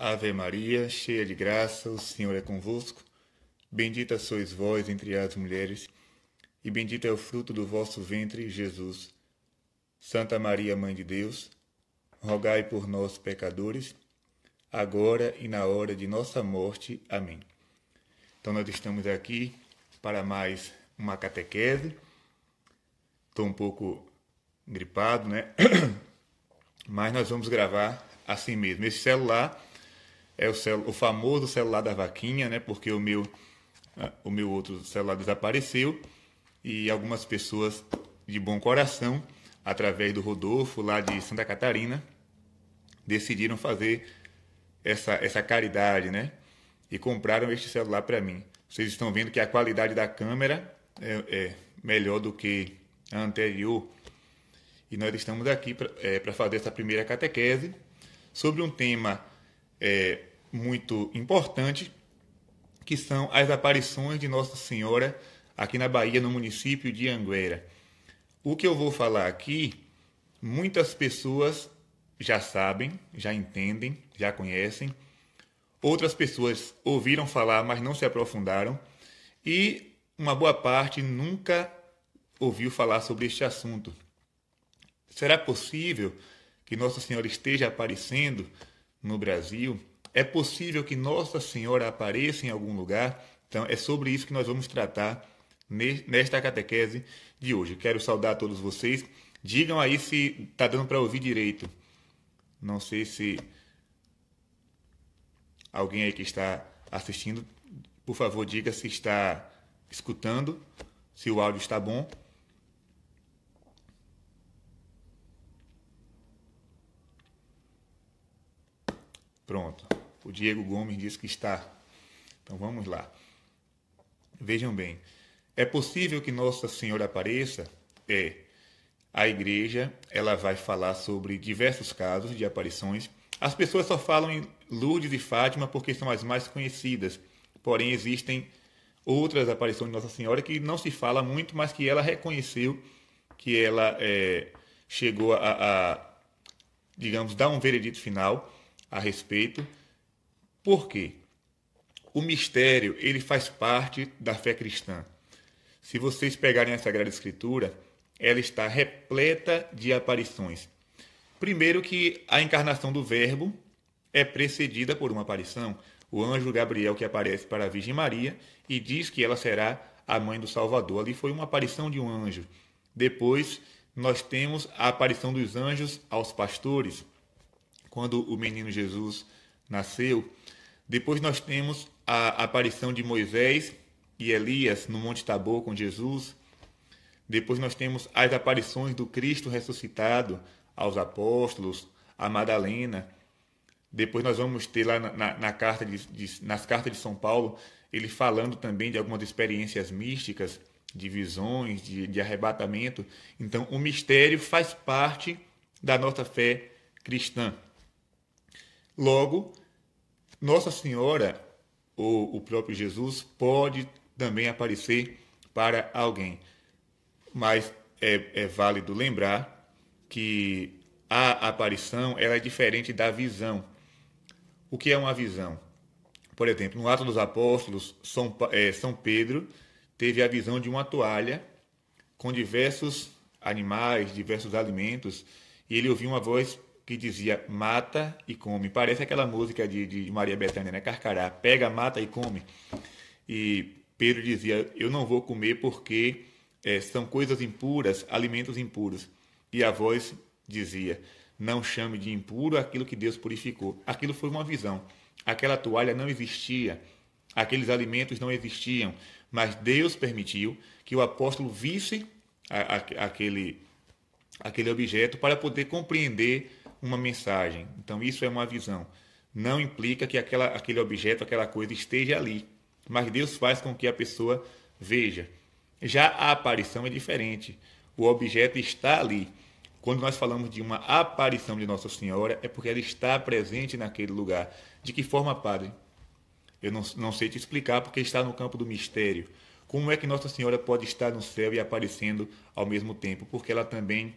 Ave Maria, cheia de graça, o Senhor é convosco. Bendita sois vós entre as mulheres, e bendito é o fruto do vosso ventre, Jesus. Santa Maria, Mãe de Deus, rogai por nós, pecadores, agora e na hora de nossa morte. Amém. Então nós estamos aqui para mais uma catequese. Estou um pouco gripado, né? Mas nós vamos gravar assim mesmo. Esse celular é o famoso celular da vaquinha, né? Porque o meu outro celular desapareceu e algumas pessoas de bom coração, através do Rodolfo, lá de Santa Catarina, decidiram fazer essa caridade, né? E compraram este celular para mim. Vocês estão vendo que a qualidade da câmera é melhor do que a anterior. E nós estamos aqui para fazer essa primeira catequese sobre um tema muito importante, que são as aparições de Nossa Senhora aqui na Bahia, no município de Anguera. O que eu vou falar aqui, muitas pessoas já sabem, já entendem, já conhecem. Outras pessoas ouviram falar, mas não se aprofundaram. E uma boa parte nunca ouviu falar sobre este assunto. Será possível que Nossa Senhora esteja aparecendo no Brasil? É possível que Nossa Senhora apareça em algum lugar? Então, é sobre isso que nós vamos tratar nesta catequese de hoje. Quero saudar a todos vocês. Digam aí se está dando para ouvir direito. Não sei se alguém aí que está assistindo, por favor, diga se está escutando, se o áudio está bom. Pronto. O Diego Gomes disse que está. Então vamos lá. Vejam bem. É possível que Nossa Senhora apareça? A igreja, ela vai falar sobre diversos casos de aparições. As pessoas só falam em Lourdes e Fátima porque são as mais conhecidas. Porém, existem outras aparições de Nossa Senhora que não se fala muito, mas que ela reconheceu, que ela chegou digamos, dar um veredito final a respeito. Por quê? O mistério, ele faz parte da fé cristã. Se vocês pegarem a Sagrada Escritura, ela está repleta de aparições. Primeiro que a encarnação do Verbo é precedida por uma aparição. O anjo Gabriel que aparece para a Virgem Maria e diz que ela será a mãe do Salvador. Ali foi uma aparição de um anjo. Depois nós temos a aparição dos anjos aos pastores, quando o menino Jesus nasceu. Depois nós temos a aparição de Moisés e Elias no Monte Tabor com Jesus. Depois nós temos as aparições do Cristo ressuscitado aos apóstolos, a Madalena. Depois nós vamos ter lá nas cartas de São Paulo, ele falando também de algumas experiências místicas, de visões, de arrebatamento. Então o mistério faz parte da nossa fé cristã. Logo, Nossa Senhora, ou o próprio Jesus, pode também aparecer para alguém. Mas é válido lembrar que a aparição ela é diferente da visão. O que é uma visão? Por exemplo, no Atos dos Apóstolos, São Pedro teve a visão de uma toalha com diversos animais, diversos alimentos, e ele ouviu uma voz que dizia, mata e come. Parece aquela música de Maria Bethânia, né? Carcará, pega, mata e come. E Pedro dizia, eu não vou comer porque são coisas impuras, alimentos impuros. E a voz dizia, não chame de impuro aquilo que Deus purificou. Aquilo foi uma visão. Aquela toalha não existia, aqueles alimentos não existiam, mas Deus permitiu que o apóstolo visse aquele objeto para poder compreender uma mensagem. Então isso é uma visão. Não implica que aquele objeto, aquela coisa esteja ali, mas Deus faz com que a pessoa veja. Já a aparição é diferente. O objeto está ali. Quando nós falamos de uma aparição de Nossa Senhora, é porque ela está presente naquele lugar. De que forma, padre? Eu não sei te explicar, porque está no campo do mistério. Como é que Nossa Senhora pode estar no céu e aparecendo ao mesmo tempo? Porque ela também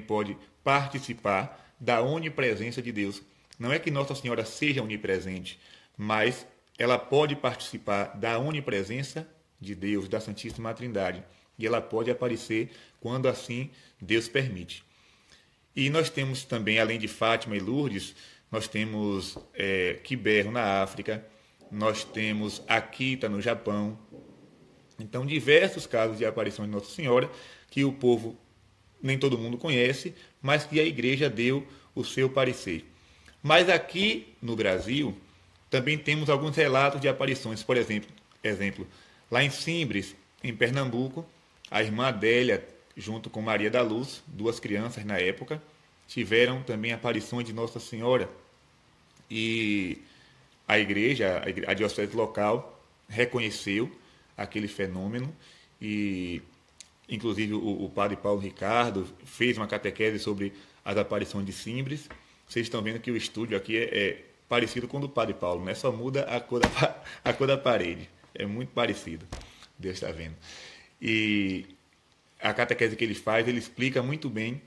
pode participar da onipresença de Deus. Não é que Nossa Senhora seja onipresente, mas ela pode participar da onipresença de Deus, da Santíssima Trindade. E ela pode aparecer quando assim Deus permite. E nós temos também, além de Fátima e Lourdes, nós temos Quiberro na África, nós temos Akita no Japão. Então, diversos casos de aparição de Nossa Senhora que o povo, nem todo mundo conhece, mas que a igreja deu o seu parecer. Mas aqui no Brasil, também temos alguns relatos de aparições. Por exemplo, lá em Simbres, em Pernambuco, a irmã Adélia, junto com Maria da Luz, duas crianças na época, tiveram também aparições de Nossa Senhora. E a igreja, a diocese local, reconheceu aquele fenômeno e, inclusive, o padre Paulo Ricardo fez uma catequese sobre as aparições de Simbres. Vocês estão vendo que o estúdio aqui é parecido com o do padre Paulo, né? Só muda a cor da parede. É muito parecido. Deus está vendo. E a catequese que ele faz, ele explica muito bem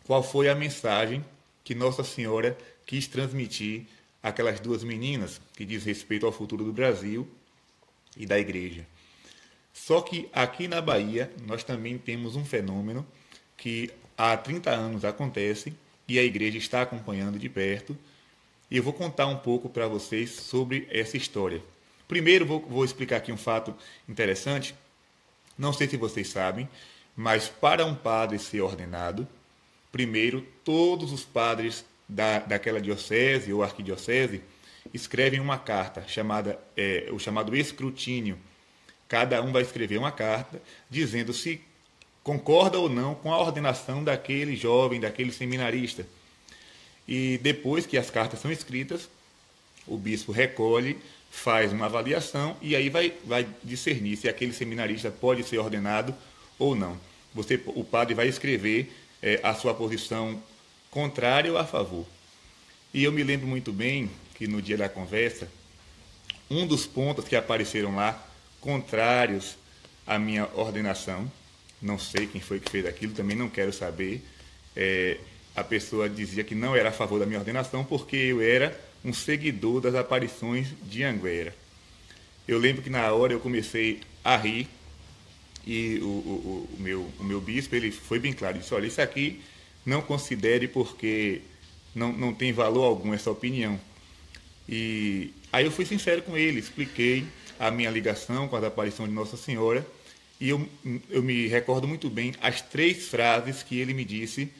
qual foi a mensagem que Nossa Senhora quis transmitir àquelas duas meninas, que diz respeito ao futuro do Brasil e da igreja. Só que aqui na Bahia, nós também temos um fenômeno que há 30 anos acontece e a igreja está acompanhando de perto. E eu vou contar um pouco para vocês sobre essa história. Primeiro, vou explicar aqui um fato interessante. Não sei se vocês sabem, mas para um padre ser ordenado, primeiro, todos os padres daquela diocese ou arquidiocese escrevem uma carta, o chamado escrutínio. Cada um vai escrever uma carta dizendo se concorda ou não com a ordenação daquele jovem, daquele seminarista. E depois que as cartas são escritas, o bispo recolhe, faz uma avaliação e aí vai discernir se aquele seminarista pode ser ordenado ou não. O padre vai escrever a sua posição contrária ou a favor. E eu me lembro muito bem que no dia da conversa, um dos pontos que apareceram lá, contrários à minha ordenação, não sei quem foi que fez aquilo, também não quero saber, a pessoa dizia que não era a favor da minha ordenação porque eu era um seguidor das aparições de Anguera. Eu lembro que na hora eu comecei a rir e o meu bispo, ele foi bem claro, disse, olha, isso aqui não considere porque não tem valor algum essa opinião. E aí eu fui sincero com ele, expliquei a minha ligação com as aparições de Nossa Senhora e eu me recordo muito bem as 3 frases que ele me disse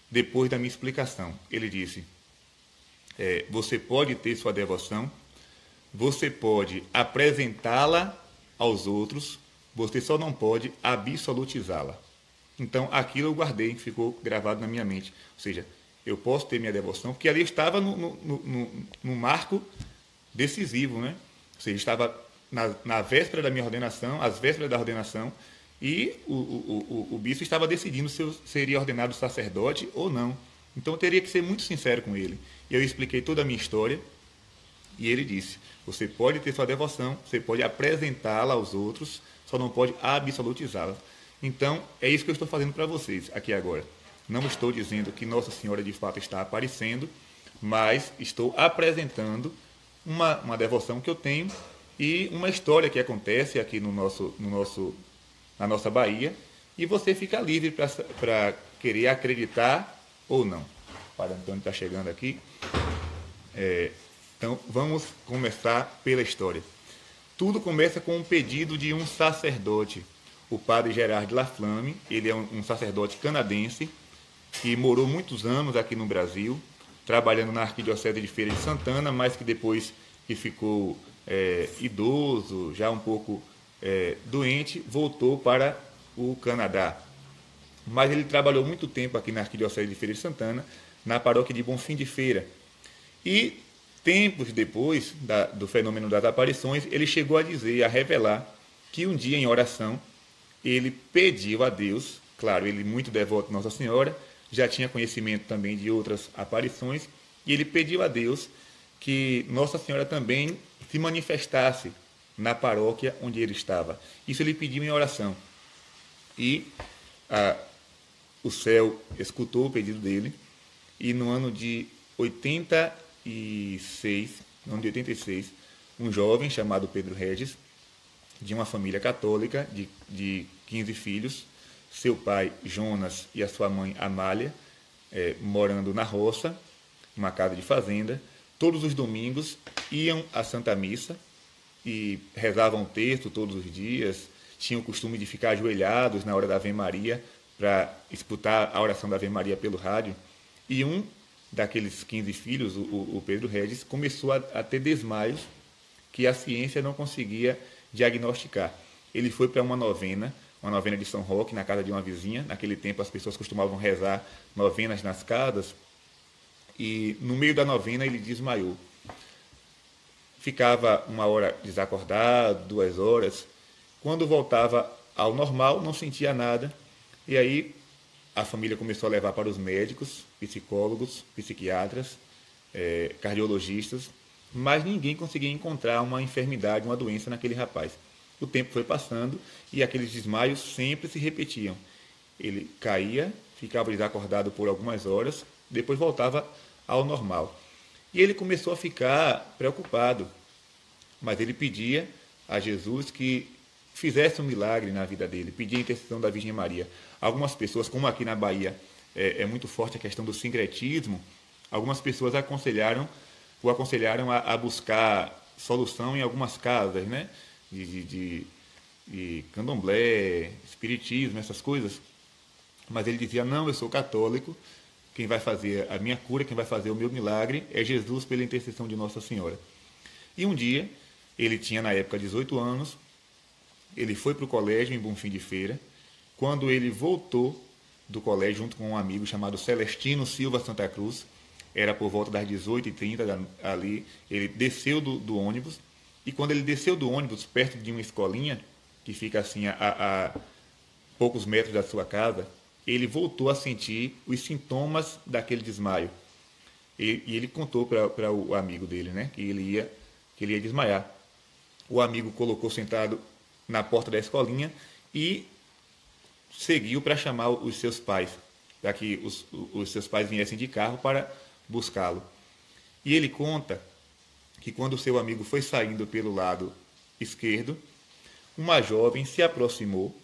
depois da minha explicação. Ele disse, você pode ter sua devoção, você pode apresentá-la aos outros, você só não pode absolutizá-la. Então, aquilo eu guardei, ficou gravado na minha mente. Ou seja, eu posso ter minha devoção, porque ali eu estava no marco decisivo, né? Ou seja, estava na véspera da minha ordenação, às vésperas da ordenação, e o bispo estava decidindo se eu seria ordenado sacerdote ou não. Então, eu teria que ser muito sincero com ele. E eu expliquei toda a minha história, e ele disse, você pode ter sua devoção, você pode apresentá-la aos outros, só não pode absolutizá-la. Então, é isso que eu estou fazendo para vocês aqui agora. Não estou dizendo que Nossa Senhora de fato está aparecendo, mas estou apresentando uma devoção que eu tenho e uma história que acontece aqui na nossa Bahia, e você fica livre para querer acreditar ou não. O Padre Antônio está chegando aqui. Então, vamos começar pela história. Tudo começa com um pedido de um sacerdote, o padre Gerard Laflamme. Ele é um sacerdote canadense que morou muitos anos aqui no Brasil, trabalhando na Arquidiocese de Feira de Santana, mas que depois que ficou idoso, já um pouco doente, voltou para o Canadá. Mas ele trabalhou muito tempo aqui na Arquidiocese de Feira de Santana, na paróquia de Bonfim de Feira. E tempos depois do fenômeno das aparições, ele chegou a dizer, a revelar, que um dia em oração, ele pediu a Deus, claro, ele muito devoto de Nossa Senhora, já tinha conhecimento também de outras aparições, e ele pediu a Deus que Nossa Senhora também se manifestasse na paróquia onde ele estava. Isso ele pediu em oração. E o céu escutou o pedido dele, e no ano de 86, no ano de 86, um jovem chamado Pedro Regis, de uma família católica de 15 filhos, seu pai Jonas e a sua mãe Amália, morando na roça, uma casa de fazenda. Todos os domingos iam à Santa Missa e rezavam o texto todos os dias, tinham o costume de ficar ajoelhados na hora da Ave Maria para escutar a oração da Ave Maria pelo rádio. E um daqueles 15 filhos, o Pedro Regis, começou a ter desmaios que a ciência não conseguia diagnosticar. Ele foi para uma novena de São Roque, na casa de uma vizinha. Naquele tempo as pessoas costumavam rezar novenas nas casas. E no meio da novena ele desmaiou. Ficava 1 hora desacordado, 2 horas. Quando voltava ao normal, não sentia nada. E aí a família começou a levar para os médicos, psicólogos, psiquiatras, cardiologistas, mas ninguém conseguia encontrar uma enfermidade, uma doença naquele rapaz. O tempo foi passando e aqueles desmaios sempre se repetiam. Ele caía, ficava desacordado por algumas horas, depois voltava ao normal. E ele começou a ficar preocupado, mas ele pedia a Jesus que fizesse um milagre na vida dele, pedia a intercessão da Virgem Maria. Algumas pessoas, como aqui na Bahia é muito forte a questão do sincretismo, algumas pessoas o aconselharam a buscar solução em algumas casas, né? De candomblé, espiritismo, essas coisas. Mas ele dizia, não, eu sou católico, quem vai fazer a minha cura, quem vai fazer o meu milagre é Jesus pela intercessão de Nossa Senhora. E um dia, ele tinha na época 18 anos, ele foi para o colégio em Bonfim de Feira. Quando ele voltou do colégio junto com um amigo chamado Celestino Silva Santa Cruz, era por volta das 18h30 ali, ele desceu do ônibus, e quando ele desceu do ônibus, perto de uma escolinha, que fica assim a poucos metros da sua casa, ele voltou a sentir os sintomas daquele desmaio. E ele contou para o amigo dele, né, que ele ia desmaiar. O amigo colocou sentado na porta da escolinha e seguiu para chamar os seus pais, para que os seus pais viessem de carro para buscá-lo. E ele conta que quando o seu amigo foi saindo pelo lado esquerdo, uma jovem se aproximou,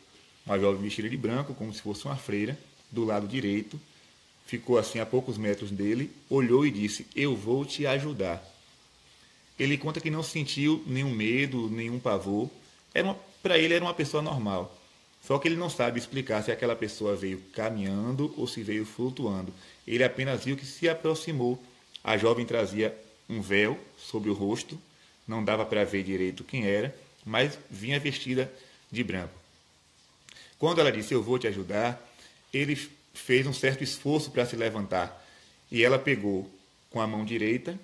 uma jovem vestida de branco, como se fosse uma freira, do lado direito, ficou assim a poucos metros dele, olhou e disse, eu vou te ajudar. Ele conta que não sentiu nenhum medo, nenhum pavor, para ele era uma pessoa normal. Só que ele não sabe explicar se aquela pessoa veio caminhando ou se veio flutuando. Ele apenas viu que se aproximou. A jovem trazia um véu sobre o rosto, não dava para ver direito quem era, mas vinha vestida de branco. Quando ela disse, eu vou te ajudar, ele fez um certo esforço para se levantar. E ela pegou com a mão direita,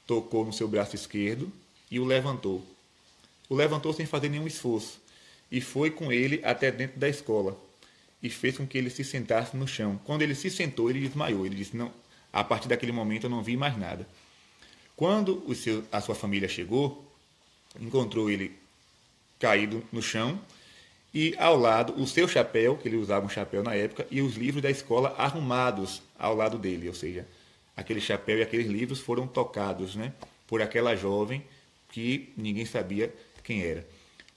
tocou no seu braço esquerdo e o levantou. O levantou sem fazer nenhum esforço e foi com ele até dentro da escola e fez com que ele se sentasse no chão. Quando ele se sentou, ele desmaiou. Ele disse, não, a partir daquele momento eu não vi mais nada. Quando a sua família chegou, encontrou ele caído no chão e ao lado o seu chapéu, que ele usava um chapéu na época, e os livros da escola arrumados ao lado dele, ou seja, aquele chapéu e aqueles livros foram tocados, né, por aquela jovem que ninguém sabia quem era.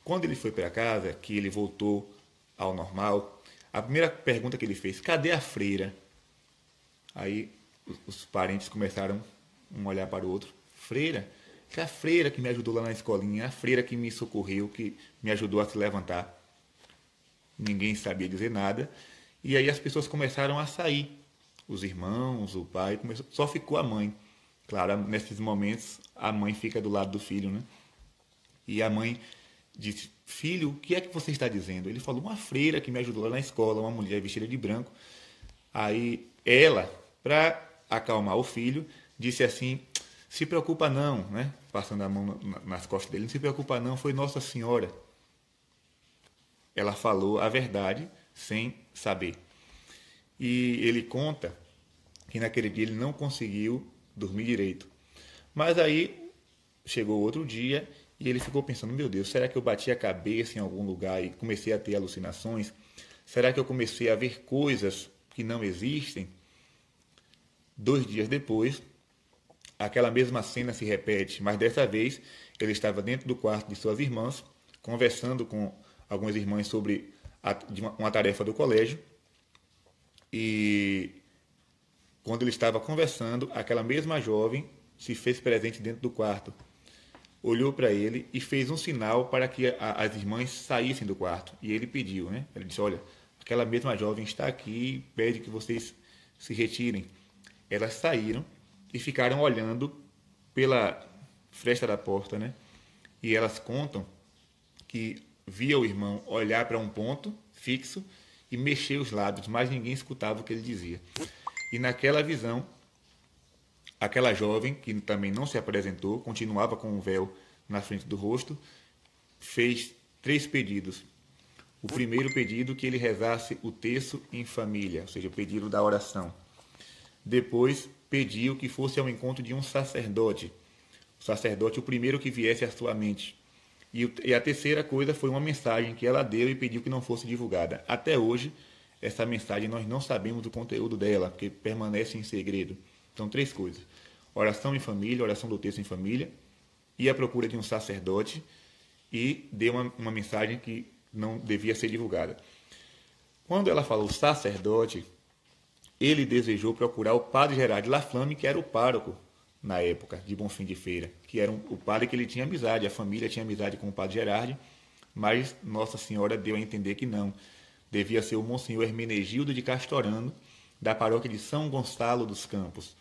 Quando ele foi para casa, que ele voltou ao normal, a primeira pergunta que ele fez, cadê a freira? Aí os parentes começaram um olhar para o outro, freira? Que é a freira que me ajudou lá na escolinha, a freira que me socorreu, que me ajudou a se levantar. Ninguém sabia dizer nada, e aí as pessoas começaram a sair, os irmãos, o pai, só ficou a mãe. Claro, nesses momentos a mãe fica do lado do filho, né? E a mãe disse, filho, o que é que você está dizendo? Ele falou, uma freira que me ajudou lá na escola, uma mulher vestida de branco. Aí ela, para acalmar o filho, disse assim, se preocupa não, né? Passando a mão nas costas dele, não se preocupa não, foi Nossa Senhora. Ela falou a verdade sem saber. E ele conta que naquele dia ele não conseguiu dormir direito. Mas aí chegou outro dia e ele ficou pensando, meu Deus, será que eu bati a cabeça em algum lugar e comecei a ter alucinações? Será que eu comecei a ver coisas que não existem? 2 dias depois, aquela mesma cena se repete, mas dessa vez ele estava dentro do quarto de suas irmãs, conversando com algumas irmãs sobre uma tarefa do colégio. E quando ele estava conversando, aquela mesma jovem se fez presente dentro do quarto. Olhou para ele e fez um sinal para que as irmãs saíssem do quarto. E ele pediu, né? Ele disse, olha, aquela mesma jovem está aqui e pede que vocês se retirem. Elas saíram e ficaram olhando pela fresta da porta, né? E elas contam que via o irmão olhar para um ponto fixo e mexer os lábios, mas ninguém escutava o que ele dizia. E naquela visão, aquela jovem, que também não se apresentou, continuava com um véu na frente do rosto, fez 3 pedidos. O primeiro pedido, que ele rezasse o terço em família, ou seja, o pedido da oração. Depois, pediu que fosse ao encontro de um sacerdote. O sacerdote, o primeiro que viesse à sua mente. E a terceira coisa foi uma mensagem que ela deu e pediu que não fosse divulgada. Até hoje, essa mensagem nós não sabemos o conteúdo dela, porque permanece em segredo. Então, 3 coisas. Oração em família, oração do texto em família, e a procura de um sacerdote, e deu uma mensagem que não devia ser divulgada. Quando ela falou sacerdote, ele desejou procurar o padre Gerard Laflamme, que era o pároco na época de Bonfim de Feira, que era o padre que ele tinha amizade, a família tinha amizade com o padre Gerard, mas Nossa Senhora deu a entender que não. Devia ser o Monsenhor Hermenegildo de Castorano, da paróquia de São Gonçalo dos Campos.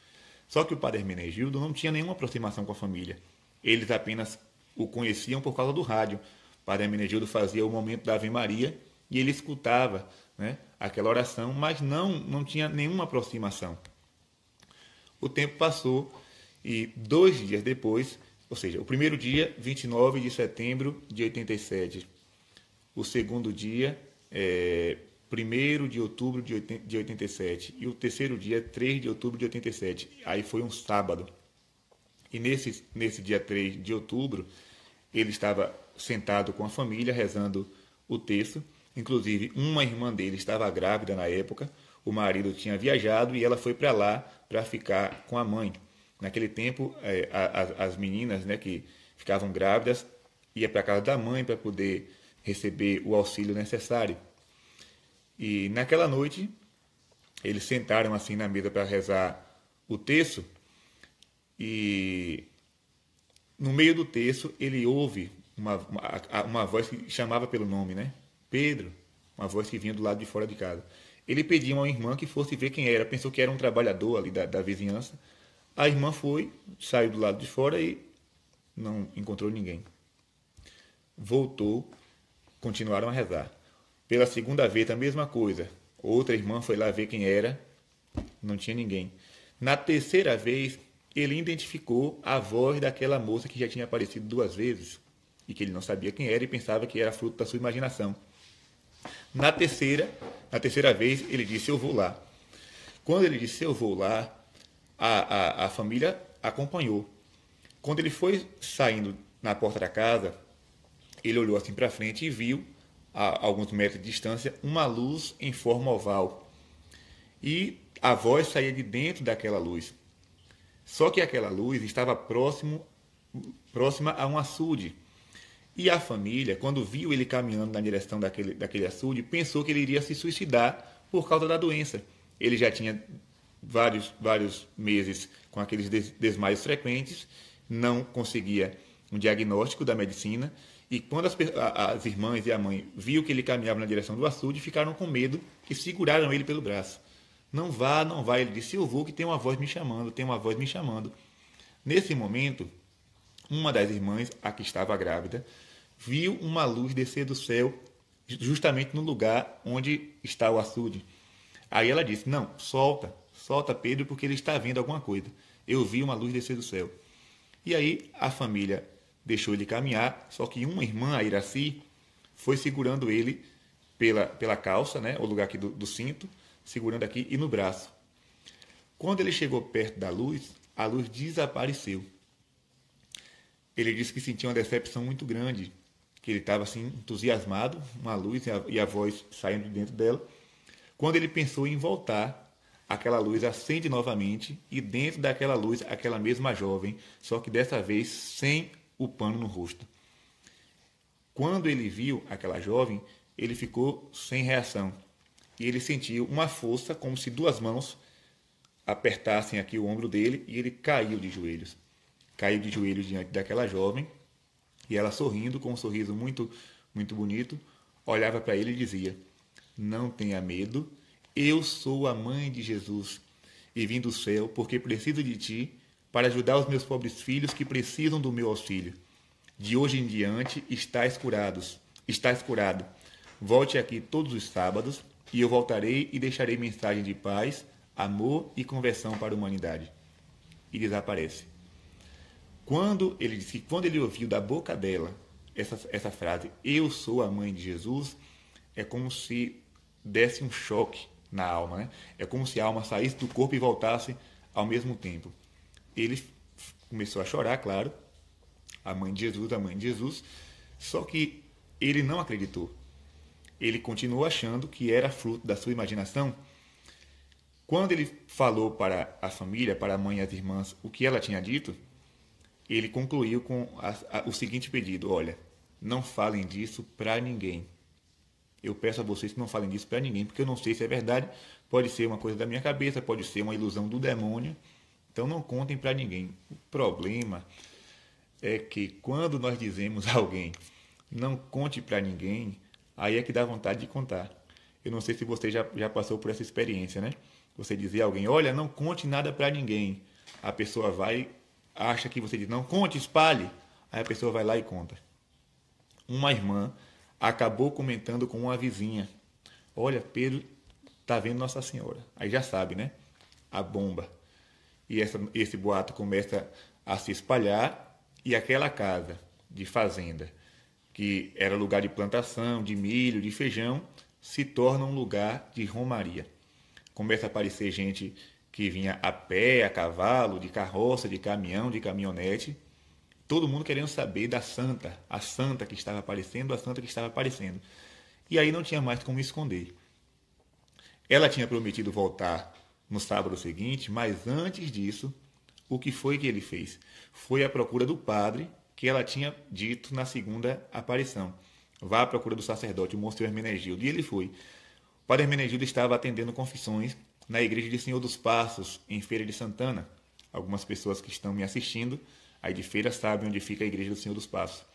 Só que o padre Hermenegildo não tinha nenhuma aproximação com a família. Eles apenas o conheciam por causa do rádio. O padre Hermenegildo fazia o momento da Ave Maria e ele escutava, né, aquela oração, mas não tinha nenhuma aproximação. O tempo passou e 2 dias depois, ou seja, o primeiro dia, 29 de setembro de 87. O segundo dia, 1º de outubro de 87. E o terceiro dia, 3 de outubro de 87. Aí foi um sábado. E nesse dia 3 de outubro, ele estava sentado com a família, rezando o terço. Inclusive, uma irmã dele estava grávida na época. O marido tinha viajado e ela foi para lá para ficar com a mãe. Naquele tempo, as meninas, né, que ficavam grávidas iam para a casa da mãe para poder receber o auxílio necessário. E naquela noite, eles sentaram assim na mesa para rezar o terço, e no meio do terço ele ouve uma voz que chamava pelo nome, né? Pedro, uma voz que vinha do lado de fora de casa. Ele pediu a uma irmã que fosse ver quem era, pensou que era um trabalhador ali da vizinhança. A irmã foi, saiu do lado de fora e não encontrou ninguém. Voltou, continuaram a rezar. Pela segunda vez, a mesma coisa. Outra irmã foi lá ver quem era, não tinha ninguém. Na terceira vez, ele identificou a voz daquela moça que já tinha aparecido 2 vezes e que ele não sabia quem era e pensava que era fruto da sua imaginação. Na terceira vez, ele disse, eu vou lá. Quando ele disse, eu vou lá, a família acompanhou. Quando ele foi saindo na porta da casa, ele olhou assim para frente e viu, a alguns metros de distância, uma luz em forma oval. E a voz saía de dentro daquela luz. Só que aquela luz estava próxima a um açude. E a família, quando viu ele caminhando na direção daquele açude, pensou que ele iria se suicidar por causa da doença. Ele já tinha vários meses com aqueles desmaios frequentes, não conseguia um diagnóstico da medicina, e quando as irmãs e a mãe viu que ele caminhava na direção do açude, ficaram com medo e seguraram ele pelo braço. Não vá, não vá. Ele disse, eu vou, que tem uma voz me chamando, tem uma voz me chamando. Nesse momento, uma das irmãs, a que estava grávida, viu uma luz descer do céu, justamente no lugar onde está o açude. Aí ela disse, não, solta Pedro, porque ele está vendo alguma coisa. Eu vi uma luz descer do céu. E aí a família deixou ele caminhar, só que uma irmã, a Iraci, foi segurando ele pela calça, né, o lugar aqui do cinto, segurando aqui e no braço. Quando ele chegou perto da luz, a luz desapareceu. Ele disse que sentia uma decepção muito grande, que ele estava assim entusiasmado, uma luz e a voz saindo de dentro dela. Quando ele pensou em voltar, aquela luz acende novamente e dentro daquela luz, aquela mesma jovem, só que dessa vez sem o pano no rosto. Quando ele viu aquela jovem, ele ficou sem reação. E ele sentiu uma força como se duas mãos apertassem aqui o ombro dele e ele caiu de joelhos. Caiu de joelhos diante daquela jovem e ela sorrindo, com um sorriso muito, muito bonito, olhava para ele e dizia: não tenha medo, eu sou a mãe de Jesus e vim do céu porque preciso de ti para ajudar os meus pobres filhos que precisam do meu auxílio. De hoje em diante estás curado. Volte aqui todos os sábados e eu voltarei e deixarei mensagem de paz, amor e conversão para a humanidade. E desaparece. Quando ele ouviu da boca dela essa frase, eu sou a mãe de Jesus, é como se desse um choque na alma, né? É como se a alma saísse do corpo e voltasse ao mesmo tempo. Ele começou a chorar, claro, a mãe de Jesus, só que ele não acreditou. Ele continuou achando que era fruto da sua imaginação. Quando ele falou para a família, para a mãe e as irmãs, o que ela tinha dito, ele concluiu com o seguinte pedido: olha, não falem disso para ninguém. Eu peço a vocês que não falem disso para ninguém, porque eu não sei se é verdade, pode ser uma coisa da minha cabeça, pode ser uma ilusão do demônio, então não contem para ninguém. O problema é que quando nós dizemos a alguém, não conte para ninguém, aí é que dá vontade de contar. Eu não sei se você já passou por essa experiência, né? Você dizer a alguém, olha, não conte nada para ninguém. A pessoa vai, acha que você diz, não conte, espalhe. Aí a pessoa vai lá e conta. Uma irmã acabou comentando com uma vizinha, olha, Pedro tá vendo Nossa Senhora. Aí já sabe, né? A bomba. E esse boato começa a se espalhar e aquela casa de fazenda, que era lugar de plantação, de milho, de feijão, se torna um lugar de romaria. Começa a aparecer gente que vinha a pé, a cavalo, de carroça, de caminhão, de caminhonete, todo mundo querendo saber da santa, a santa que estava aparecendo, a santa que estava aparecendo. E aí não tinha mais como esconder. Ela tinha prometido voltar no sábado seguinte, mas antes disso, o que foi que ele fez? Foi à procura do padre que ela tinha dito na segunda aparição. Vá à procura do sacerdote, o Monsenhor Hermenegildo. E ele foi. O padre Hermenegildo estava atendendo confissões na igreja de Senhor dos Passos, em Feira de Santana. Algumas pessoas que estão me assistindo aí de Feira sabem onde fica a igreja do Senhor dos Passos.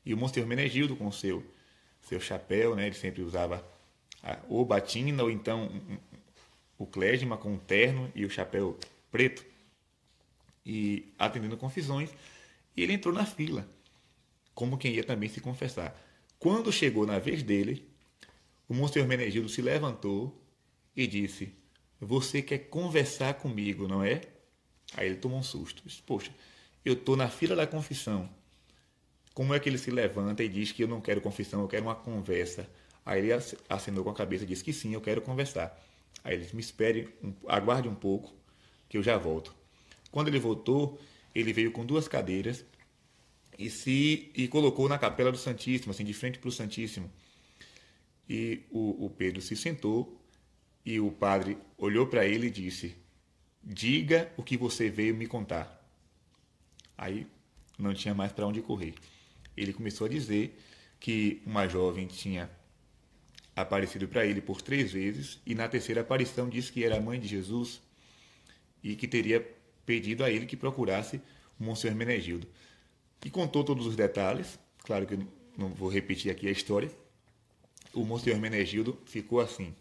E o Monsenhor Hermenegildo, com seu chapéu, né, ele sempre usava ou batina ou então o clésima com o terno e o chapéu preto, e atendendo confissões, e ele entrou na fila, como quem ia também se confessar. Quando chegou na vez dele, o Monsenhor Hermenegildo se levantou e disse, você quer conversar comigo, não é? Aí ele tomou um susto. Disse, poxa, eu estou na fila da confissão. Como é que ele se levanta e diz que eu não quero confissão, eu quero uma conversa? Aí ele acenou com a cabeça e disse que sim, eu quero conversar. Aí ele disse, me espere, aguarde um pouco, que eu já volto. Quando ele voltou, ele veio com 2 cadeiras e colocou na capela do Santíssimo, assim, de frente para o Santíssimo. E o Pedro se sentou e o padre olhou para ele e disse, diga o que você veio me contar. Aí não tinha mais para onde correr. Ele começou a dizer que uma jovem tinha aparecido para ele por 3 vezes e na terceira aparição disse que era a mãe de Jesus e que teria pedido a ele que procurasse o Monsenhor Hermenegildo. E contou todos os detalhes, claro que eu não vou repetir aqui a história. O Monsenhor Hermenegildo ficou assim,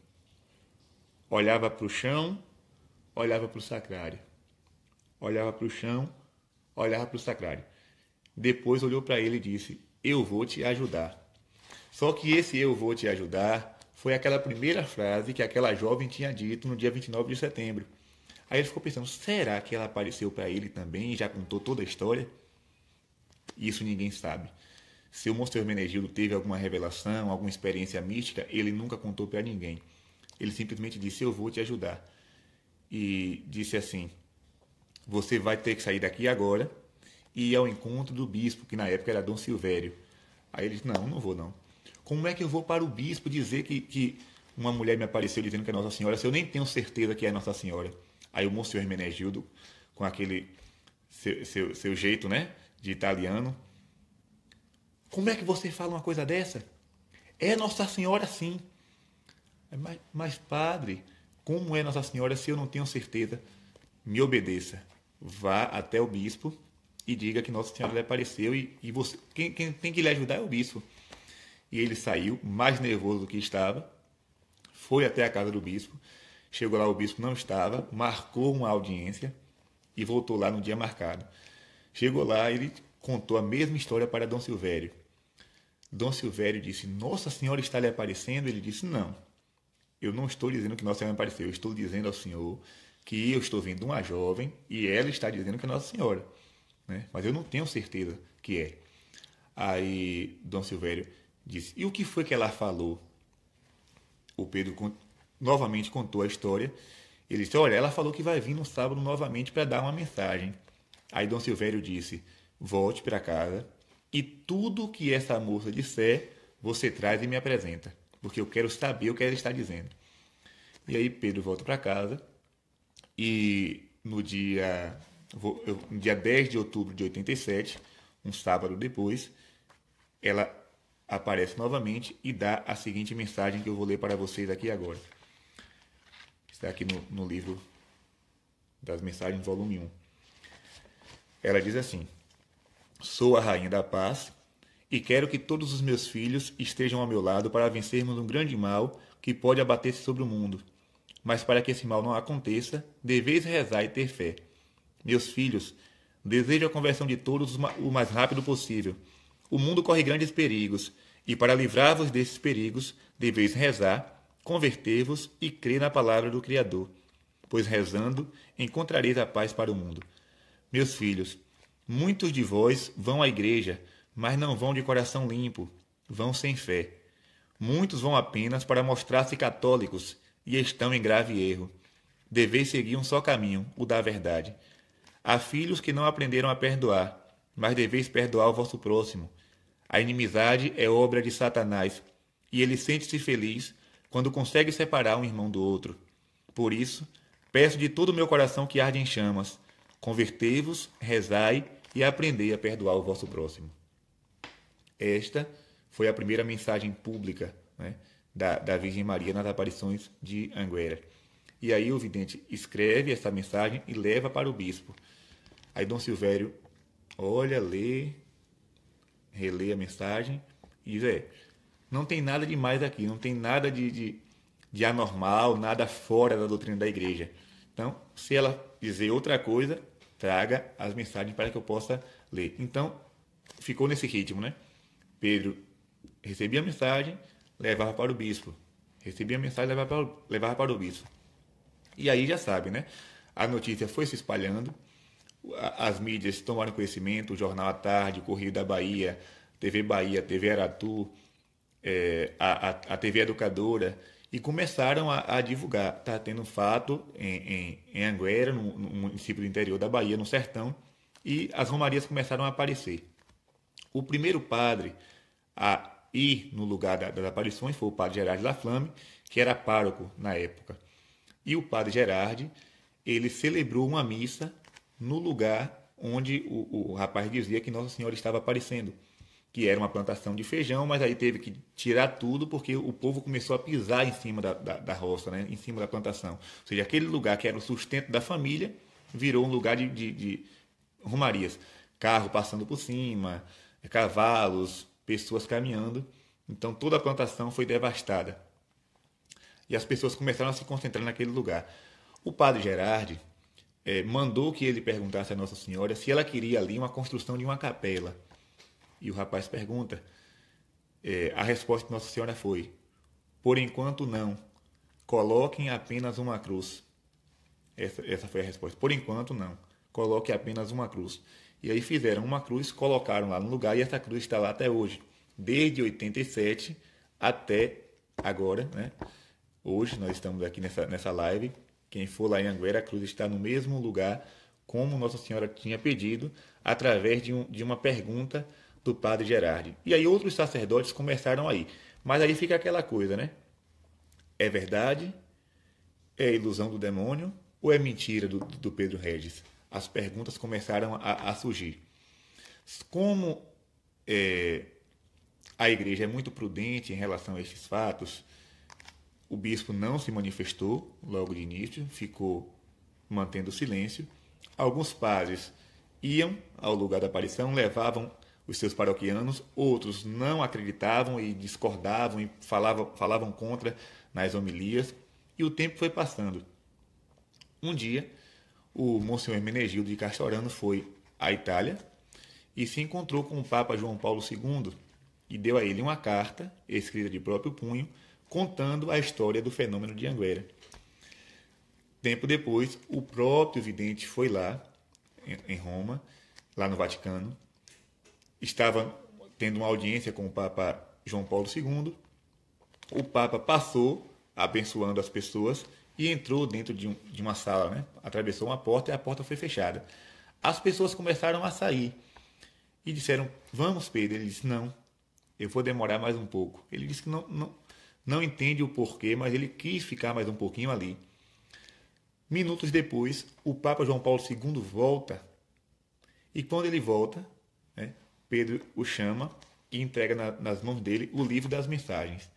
olhava para o chão, olhava para o sacrário, olhava para o chão, olhava para o sacrário. Depois olhou para ele e disse, eu vou te ajudar. Só que esse eu vou te ajudar foi aquela primeira frase que aquela jovem tinha dito no dia 29 de setembro. Aí ele ficou pensando, será que ela apareceu para ele também e já contou toda a história? Isso ninguém sabe. Se o Monsenhor Hermenegildo teve alguma revelação, alguma experiência mística, ele nunca contou para ninguém. Ele simplesmente disse, eu vou te ajudar. E disse assim, você vai ter que sair daqui agora e ir ao encontro do bispo, que na época era Dom Silvério. Aí ele disse, não vou não. Como é que eu vou para o bispo dizer que uma mulher me apareceu dizendo que é Nossa Senhora, se eu nem tenho certeza que é Nossa Senhora. Aí o Monsenhor Hermenegildo, com aquele seu jeito, né, de italiano, como é que você fala uma coisa dessa? É Nossa Senhora sim. Mas padre, como é Nossa Senhora se eu não tenho certeza? Me obedeça. Vá até o bispo e diga que Nossa Senhora lhe apareceu e você, quem tem que lhe ajudar é o bispo. E ele saiu, mais nervoso do que estava, foi até a casa do bispo, chegou lá, o bispo não estava, marcou uma audiência e voltou lá no dia marcado. Chegou lá, ele contou a mesma história para Dom Silvério. Dom Silvério disse, Nossa Senhora está lhe aparecendo? Ele disse, não, eu não estou dizendo que Nossa Senhora me apareceu, eu estou dizendo ao senhor que eu estou vendo uma jovem e ela está dizendo que é Nossa Senhora, né? Mas eu não tenho certeza que é. Aí Dom Silvério disse, e o que foi que ela falou? O Pedro novamente contou a história. Ele disse, olha, ela falou que vai vir no sábado novamente para dar uma mensagem. Aí Dom Silvério disse, volte para casa e tudo que essa moça disser, você traz e me apresenta, porque eu quero saber o que ela está dizendo. E aí Pedro volta para casa e no dia 10 de outubro de 87, um sábado depois, ela aparece novamente e dá a seguinte mensagem que eu vou ler para vocês aqui agora. Está aqui no livro das mensagens, volume 1. Ela diz assim, sou a rainha da paz e quero que todos os meus filhos estejam ao meu lado para vencermos um grande mal que pode abater-se sobre o mundo. Mas para que esse mal não aconteça, deveis rezar e ter fé. Meus filhos, desejo a conversão de todos o mais rápido possível. O mundo corre grandes perigos, e para livrar-vos desses perigos, deveis rezar, converter-vos e crer na palavra do Criador, pois rezando encontrareis a paz para o mundo. Meus filhos, muitos de vós vão à igreja, mas não vão de coração limpo, vão sem fé. Muitos vão apenas para mostrar-se católicos e estão em grave erro. Deveis seguir um só caminho, o da verdade. Há filhos que não aprenderam a perdoar, mas deveis perdoar o vosso próximo. A inimizade é obra de Satanás, e ele sente-se feliz quando consegue separar um irmão do outro. Por isso, peço de todo o meu coração que arde em chamas. Convertei-vos, rezai e aprendei a perdoar o vosso próximo. Esta foi a primeira mensagem pública, né, da Virgem Maria nas aparições de Anguera. E aí o vidente escreve essa mensagem e leva para o bispo. Aí Dom Silvério olha, lê, relê a mensagem e diz, não tem nada demais aqui, não tem nada de anormal, nada fora da doutrina da igreja. Então, se ela dizer outra coisa, traga as mensagens para que eu possa ler. Então, ficou nesse ritmo, né? Pedro recebia a mensagem, levava para o bispo. Recebia a mensagem, levava para o bispo. E aí já sabe, né? A notícia foi se espalhando, as mídias tomaram conhecimento, o Jornal à Tarde, o Correio da Bahia, Bahia, TV Aratu, a TV Educadora, e começaram a divulgar. Está tendo um fato em Anguera, no município do interior da Bahia, no sertão, e as romarias começaram a aparecer. O primeiro padre a ir no lugar das aparições foi o padre Gerardi Laflamme, que era pároco na época. E o padre Gerardi, ele celebrou uma missa no lugar onde o rapaz dizia que Nossa Senhora estava aparecendo, que era uma plantação de feijão, mas aí teve que tirar tudo porque o povo começou a pisar em cima da roça, né? Em cima da plantação. Ou seja, aquele lugar que era o sustento da família virou um lugar de romarias. Carro passando por cima, cavalos, pessoas caminhando. Então toda a plantação foi devastada. E as pessoas começaram a se concentrar naquele lugar. O padre Gerardi mandou que ele perguntasse a Nossa Senhora se ela queria ali uma construção de uma capela. E o rapaz pergunta. A resposta de Nossa Senhora foi, por enquanto não, coloquem apenas uma cruz. Essa foi a resposta. Por enquanto não, coloque apenas uma cruz. E aí fizeram uma cruz, colocaram lá no lugar e essa cruz está lá até hoje. Desde 87 até agora, né? Hoje nós estamos aqui nessa live. Quem for lá em Anguera, a cruz está no mesmo lugar como Nossa Senhora tinha pedido, através de uma pergunta do padre Gerardi. E aí outros sacerdotes começaram a ir. Mas aí fica aquela coisa, né? É verdade? É ilusão do demônio? Ou é mentira do Pedro Regis? As perguntas começaram a surgir. Como a igreja é muito prudente em relação a estes fatos, o bispo não se manifestou logo de início, ficou mantendo silêncio. Alguns padres iam ao lugar da aparição, levavam os seus paroquianos, outros não acreditavam e discordavam e falavam contra nas homilias, e o tempo foi passando. Um dia, o Monsenhor Hermenegildo de Castorano foi à Itália e se encontrou com o Papa João Paulo II e deu a ele uma carta, escrita de próprio punho, contando a história do fenômeno de Anguera. Tempo depois, o próprio vidente foi lá, em Roma, lá no Vaticano, estava tendo uma audiência com o Papa João Paulo II. O Papa passou, abençoando as pessoas, e entrou dentro de uma sala, né? Atravessou uma porta e a porta foi fechada. As pessoas começaram a sair e disseram: vamos, Pedro. Ele disse: não, eu vou demorar mais um pouco. Ele disse que não entende o porquê, mas ele quis ficar mais um pouquinho ali. Minutos depois, o Papa João Paulo II volta, e quando ele volta, né, Pedro o chama e entrega nas mãos dele o livro das mensagens.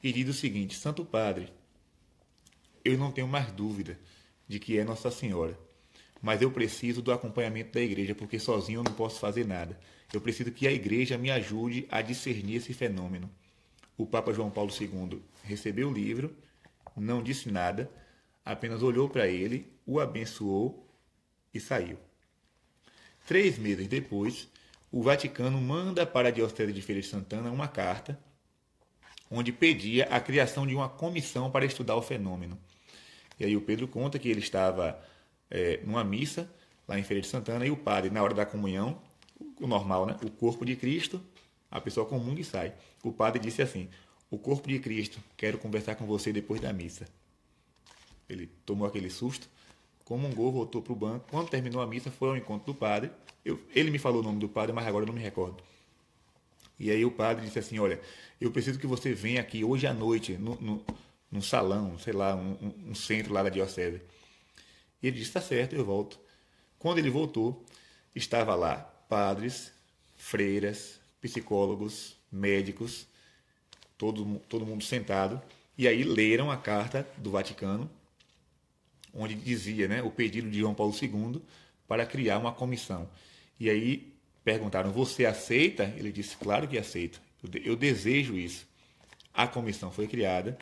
E diz o seguinte: Santo Padre, eu não tenho mais dúvida de que é Nossa Senhora, mas eu preciso do acompanhamento da igreja, porque sozinho eu não posso fazer nada. Eu preciso que a igreja me ajude a discernir esse fenômeno. O Papa João Paulo II recebeu o livro, não disse nada, apenas olhou para ele, o abençoou e saiu. 3 meses depois, o Vaticano manda para a Diocese de Feira de Santana uma carta onde pedia a criação de uma comissão para estudar o fenômeno. E aí o Pedro conta que ele estava numa missa lá em Feira de Santana e o padre, na hora da comunhão, o normal, né? O corpo de Cristo, a pessoa comunga e sai. O padre disse assim: o corpo de Cristo, quero conversar com você depois da missa. Ele tomou aquele susto, comungou, voltou para o banco. Quando terminou a missa, foi ao encontro do padre. Ele me falou o nome do padre, mas agora eu não me recordo. E aí o padre disse assim: olha, eu preciso que você venha aqui hoje à noite, num salão, sei lá, um centro lá da diocese. E ele disse: tá certo, eu volto. Quando ele voltou, estava lá padres, freiras, psicólogos, médicos, todo mundo sentado. E aí leram a carta do Vaticano, onde dizia, né, o pedido de João Paulo II para criar uma comissão. E aí perguntaram: você aceita? Ele disse: claro que aceito, eu desejo isso. A comissão foi criada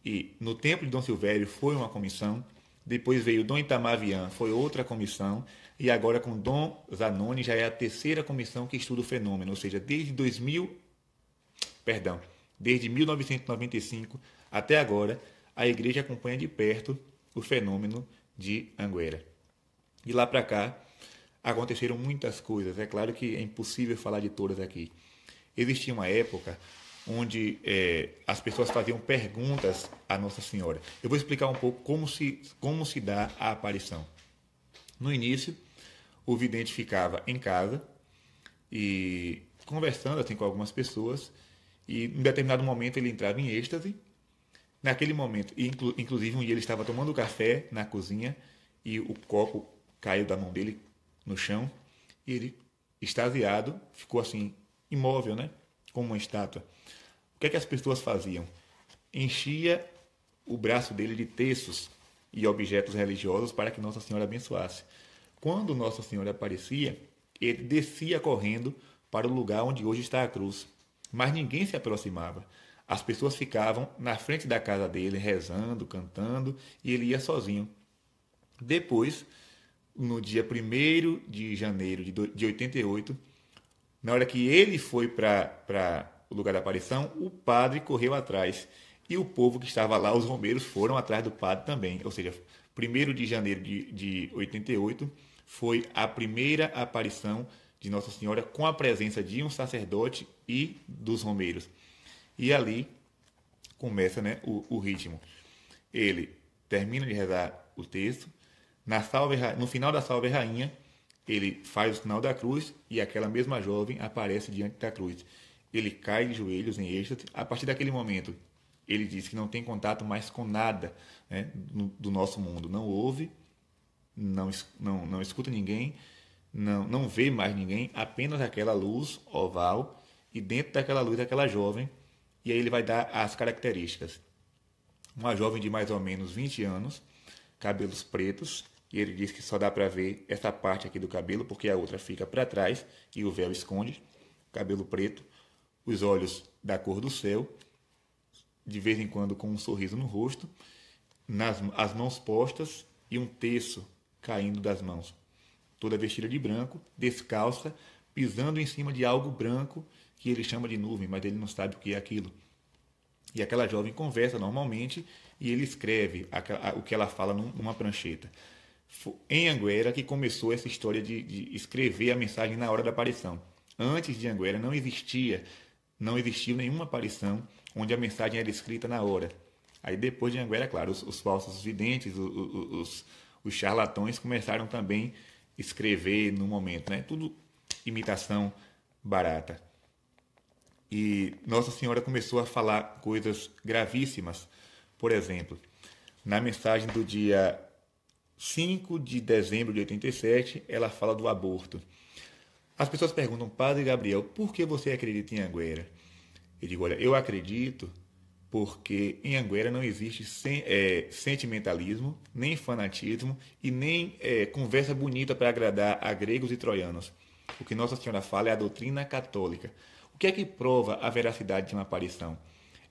e no tempo de Dom Silvério foi uma comissão, depois veio Dom Itamar Vian, foi outra comissão, e agora com Dom Zanoni já é a terceira comissão que estuda o fenômeno, ou seja, desde 1995 até agora, a igreja acompanha de perto o fenômeno de Anguera. De lá para cá, aconteceram muitas coisas. É claro que é impossível falar de todas aqui. Existia uma época onde as pessoas faziam perguntas à Nossa Senhora. Eu vou explicar um pouco como se dá a aparição. No início, o vidente ficava em casa e conversando assim com algumas pessoas, e em determinado momento ele entrava em êxtase. Naquele momento, inclusive um dia ele estava tomando café na cozinha e o copo caiu da mão dele no chão e ele, extasiado, ficou assim, imóvel, né? Como uma estátua. O que é que as pessoas faziam? Enchia o braço dele de terços e objetos religiosos para que Nossa Senhora abençoasse. Quando Nossa Senhora aparecia, ele descia correndo para o lugar onde hoje está a cruz. Mas ninguém se aproximava. As pessoas ficavam na frente da casa dele, rezando, cantando, e ele ia sozinho. Depois, no dia 1º de janeiro de 88, na hora que ele foi para o lugar da aparição, o padre correu atrás. E o povo que estava lá, os romeiros, foram atrás do padre também. Ou seja, 1º de janeiro de 88 foi a primeira aparição de Nossa Senhora com a presença de um sacerdote e dos romeiros. E ali começa, né, o ritmo. Ele termina de rezar o texto, no final da Salve Rainha, ele faz o sinal da cruz e aquela mesma jovem aparece diante da cruz. Ele cai de joelhos em êxtase. A partir daquele momento, ele diz que não tem contato mais com nada, né, do nosso mundo. Não ouve, não escuta ninguém, não vê mais ninguém, apenas aquela luz oval e dentro daquela luz aquela jovem. E aí ele vai dar as características. Uma jovem de mais ou menos 20 anos, cabelos pretos, e ele diz que só dá para ver essa parte aqui do cabelo, porque a outra fica para trás e o véu esconde. Cabelo preto, os olhos da cor do céu, de vez em quando com um sorriso no rosto, as mãos postas e um terço caindo das mãos. Toda vestida de branco, descalça, pisando em cima de algo branco que ele chama de nuvem, mas ele não sabe o que é aquilo. E aquela jovem conversa normalmente e ele escreve o que ela fala numa prancheta. Em Anguera que começou essa história de escrever a mensagem na hora da aparição. Antes de Anguera não existiu nenhuma aparição onde a mensagem era escrita na hora. Aí depois de Anguera, claro, os falsos videntes, os charlatões começaram também a escrever no momento, né? Tudo imitação barata. E Nossa Senhora começou a falar coisas gravíssimas. Por exemplo, na mensagem do dia 5 de dezembro de 87, ela fala do aborto. As pessoas perguntam, Padre Gabriel, por que você acredita em Anguera? Eu digo, olha, eu acredito porque em Anguera não existe sentimentalismo, nem fanatismo e nem conversa bonita para agradar a gregos e troianos. O que Nossa Senhora fala é a doutrina católica. O que é que prova a veracidade de uma aparição?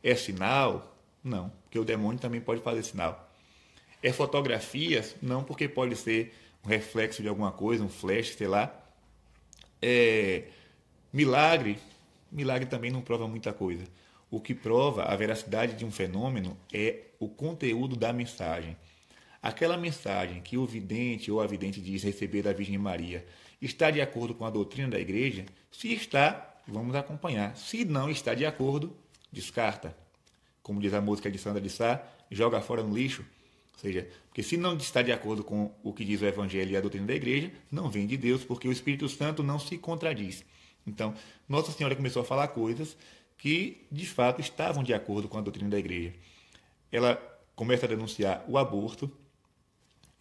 É sinal? Não, porque o demônio também pode fazer sinal. É fotografias? Não, porque pode ser um reflexo de alguma coisa, um flash, sei lá. É milagre? Milagre também não prova muita coisa. O que prova a veracidade de um fenômeno é o conteúdo da mensagem. Aquela mensagem que o vidente ou a vidente diz receber da Virgem Maria está de acordo com a doutrina da igreja? Se está, vamos acompanhar. Se não está de acordo, descarta. Como diz a música de Sandra de Sá, joga fora no lixo. Ou seja, porque se não está de acordo com o que diz o Evangelho e a doutrina da igreja, não vem de Deus, porque o Espírito Santo não se contradiz. Então, Nossa Senhora começou a falar coisas que, de fato, estavam de acordo com a doutrina da igreja. Ela começa a denunciar o aborto.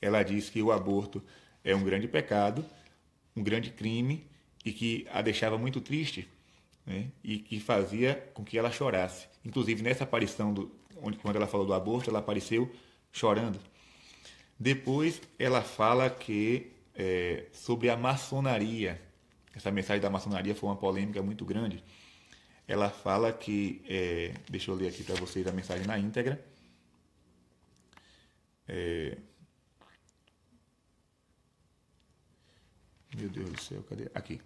Ela diz que o aborto é um grande pecado, um grande crime, e que a deixava muito triste, né? E que fazia com que ela chorasse. Inclusive, nessa aparição, quando ela falou do aborto, ela apareceu chorando. Depois, ela fala sobre a maçonaria. Essa mensagem da maçonaria foi uma polêmica muito grande. Ela fala que... deixa eu ler aqui para vocês a mensagem na íntegra. Meu Deus do céu, cadê? Aqui.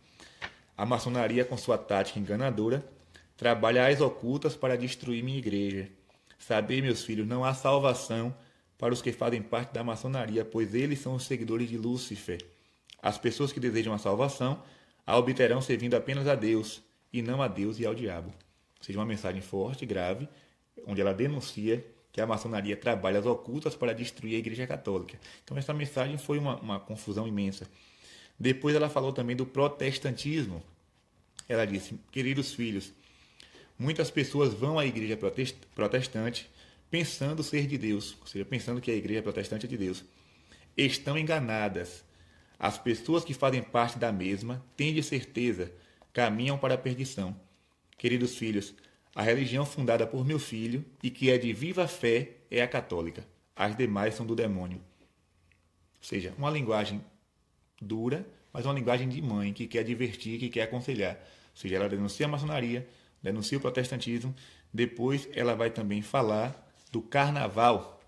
A maçonaria, com sua tática enganadora, trabalha às ocultas para destruir minha igreja. Sabei, meus filhos, não há salvação para os que fazem parte da maçonaria, pois eles são os seguidores de Lúcifer. As pessoas que desejam a salvação a obterão servindo apenas a Deus, e não a Deus e ao diabo. Ou seja, uma mensagem forte, grave, onde ela denuncia que a maçonaria trabalha às ocultas para destruir a Igreja Católica. Então essa mensagem foi uma confusão imensa. Depois ela falou também do protestantismo. Ela disse, queridos filhos, muitas pessoas vão à igreja protestante pensando ser de Deus, ou seja, pensando que a igreja protestante é de Deus. Estão enganadas. As pessoas que fazem parte da mesma, têm de certeza, caminham para a perdição. Queridos filhos, a religião fundada por meu filho e que é de viva fé é a católica. As demais são do demônio. Ou seja, uma linguagem dura, mas uma linguagem de mãe que quer divertir, que quer aconselhar. Ou seja, ela denuncia a maçonaria, denuncia o protestantismo, depois ela vai também falar do carnaval.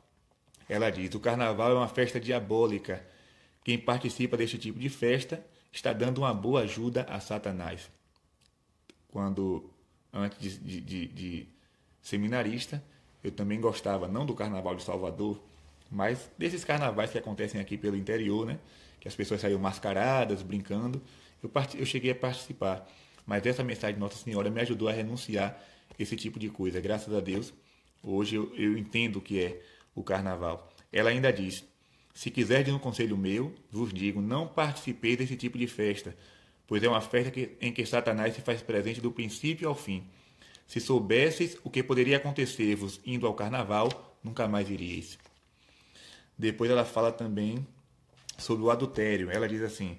Ela diz, o carnaval é uma festa diabólica. Quem participa deste tipo de festa está dando uma boa ajuda a Satanás. Antes de seminarista, eu também gostava, não do carnaval de Salvador, mas desses carnavais que acontecem aqui pelo interior, né? Que as pessoas saíam mascaradas, brincando. Eu cheguei a participar, mas essa mensagem de Nossa Senhora me ajudou a renunciar esse tipo de coisa. Graças a Deus, hoje eu entendo o que é o carnaval. Ela ainda diz, se quiserdes um conselho meu, vos digo, não participeis desse tipo de festa, pois é uma festa em que Satanás se faz presente do princípio ao fim. Se soubesseis o que poderia acontecer-vos indo ao carnaval, nunca mais iríeis. Depois ela fala também sobre o adultério. Ela diz assim: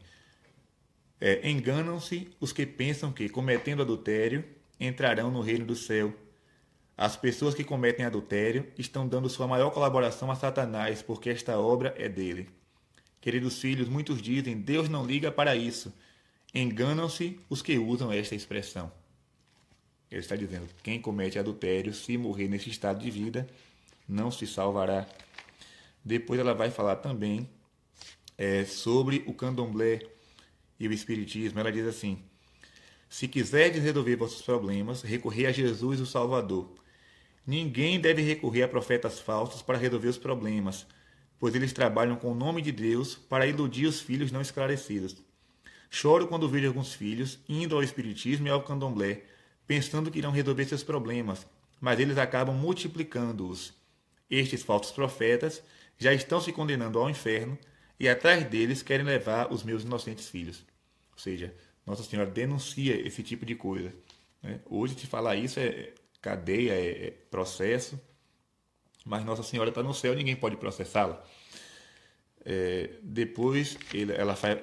enganam-se os que pensam que, cometendo adultério, entrarão no reino do céu. As pessoas que cometem adultério estão dando sua maior colaboração a Satanás, porque esta obra é dele. Queridos filhos, muitos dizem: Deus não liga para isso. Enganam-se os que usam esta expressão. Ele está dizendo: quem comete adultério, se morrer nesse estado de vida, não se salvará. Depois ela vai falar também sobre o candomblé e o espiritismo. Ela diz assim: se quiserdes resolver vossos problemas, recorrei a Jesus, o Salvador. Ninguém deve recorrer a profetas falsos para resolver os problemas, pois eles trabalham com o nome de Deus para iludir os filhos não esclarecidos. Choro quando vejo alguns filhos indo ao espiritismo e ao candomblé, pensando que irão resolver seus problemas, mas eles acabam multiplicando-os. Estes falsos profetas já estão se condenando ao inferno e atrás deles querem levar os meus inocentes filhos. Ou seja, Nossa Senhora denuncia esse tipo de coisa. Hoje, se falar isso, é cadeia, é processo, mas Nossa Senhora está no céu e ninguém pode processá-la. Depois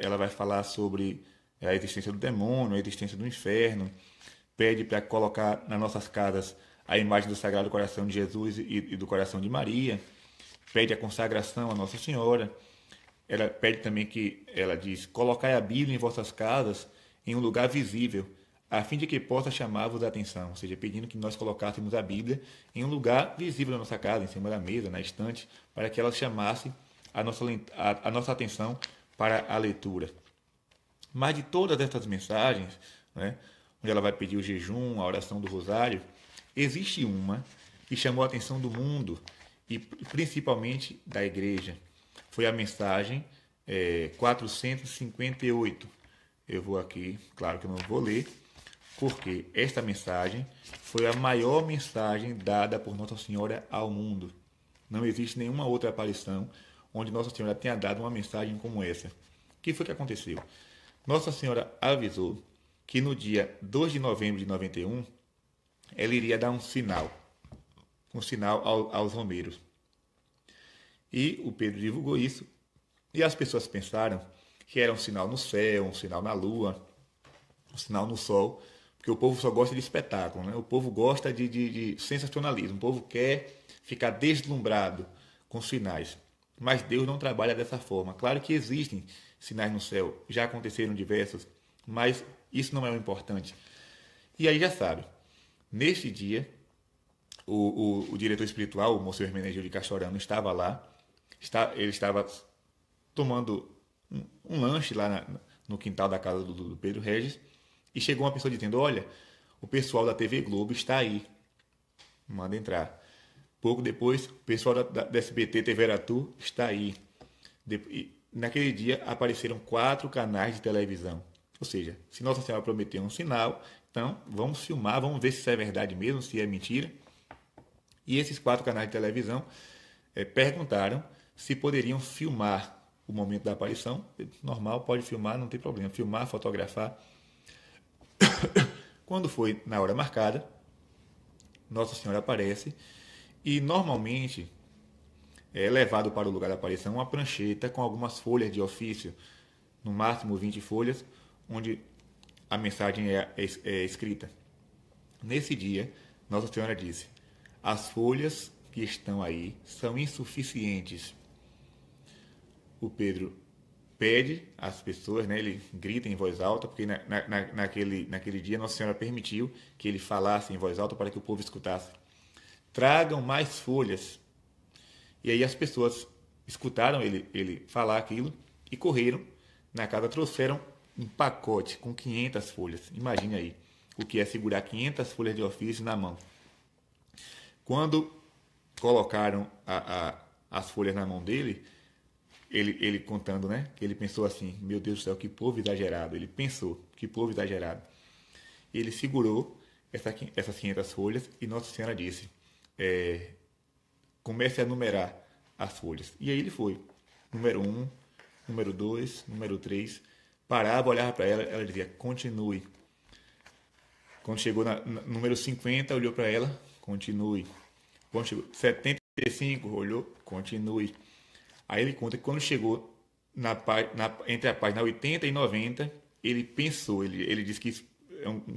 ela vai falar sobre a existência do demônio, a existência do inferno, pede para colocar nas nossas casas a imagem do Sagrado Coração de Jesus e do Coração de Maria, pede a consagração a Nossa Senhora. Ela pede também que, ela diz, colocai a Bíblia em vossas casas em um lugar visível, a fim de que possa chamar-vos a atenção. Ou seja, pedindo que nós colocássemos a Bíblia em um lugar visível na nossa casa, em cima da mesa, na estante, para que ela chamasse a nossa atenção para a leitura. Mas de todas essas mensagens, onde ela vai pedir o jejum, a oração do rosário, existe uma que chamou a atenção do mundo e principalmente da igreja. Foi a mensagem 458. Eu vou aqui, claro que eu não vou ler, porque esta mensagem foi a maior mensagem dada por Nossa Senhora ao mundo. Não existe nenhuma outra aparição onde Nossa Senhora tenha dado uma mensagem como essa. O que foi que aconteceu? Nossa Senhora avisou que no dia 2 de novembro de 91, ela iria dar um sinal aos romeiros. E o Pedro divulgou isso, e as pessoas pensaram que era um sinal no céu, um sinal na lua, um sinal no sol, porque o povo só gosta de espetáculo, né? O povo gosta de sensacionalismo, o povo quer ficar deslumbrado com sinais. Mas Deus não trabalha dessa forma. Claro que existem sinais no céu, já aconteceram diversos, mas isso não é o importante. E aí já sabe, neste dia, o diretor espiritual, o Monsenhor Hermenegildo de Castorano, estava lá, ele estava tomando um lanche lá no quintal da casa do Pedro Regis, e chegou uma pessoa dizendo: olha, o pessoal da TV Globo está aí, manda entrar. Pouco depois, o pessoal da SBT TV Aratu está aí. Naquele dia apareceram 4 canais de televisão. Ou seja, se Nossa Senhora prometeu um sinal, então vamos filmar, vamos ver se isso é verdade mesmo, se é mentira. E esses 4 canais de televisão perguntaram se poderiam filmar o momento da aparição. Normal, pode filmar, não tem problema. Filmar, fotografar. Quando foi na hora marcada, Nossa Senhora aparece e normalmente é levado para o lugar da aparição uma prancheta com algumas folhas de ofício, no máximo 20 folhas, onde a mensagem é escrita. Nesse dia, Nossa Senhora disse: as folhas que estão aí são insuficientes. O Pedro pede às pessoas, ele grita em voz alta, porque naquele dia Nossa Senhora permitiu que ele falasse em voz alta para que o povo escutasse. Tragam mais folhas. E aí as pessoas escutaram ele falar aquilo e correram na casa, trouxeram um pacote com 500 folhas. Imagine aí o que é segurar 500 folhas de ofício na mão. Quando colocaram as folhas na mão dele, ele contando, que ele pensou assim: meu Deus do céu, que povo exagerado. Ele pensou: que povo exagerado. Ele segurou essas 500 folhas e Nossa Senhora disse: comece a numerar as folhas. E aí ele foi. Número 1, número 2, número 3. Parava, olhava para ela, ela dizia: continue. Quando chegou na número 50, olhou para ela, continue. Quando chegou 75, olhou, continue. Aí ele conta que quando chegou entre a página 80 e 90, ele pensou, ele disse que isso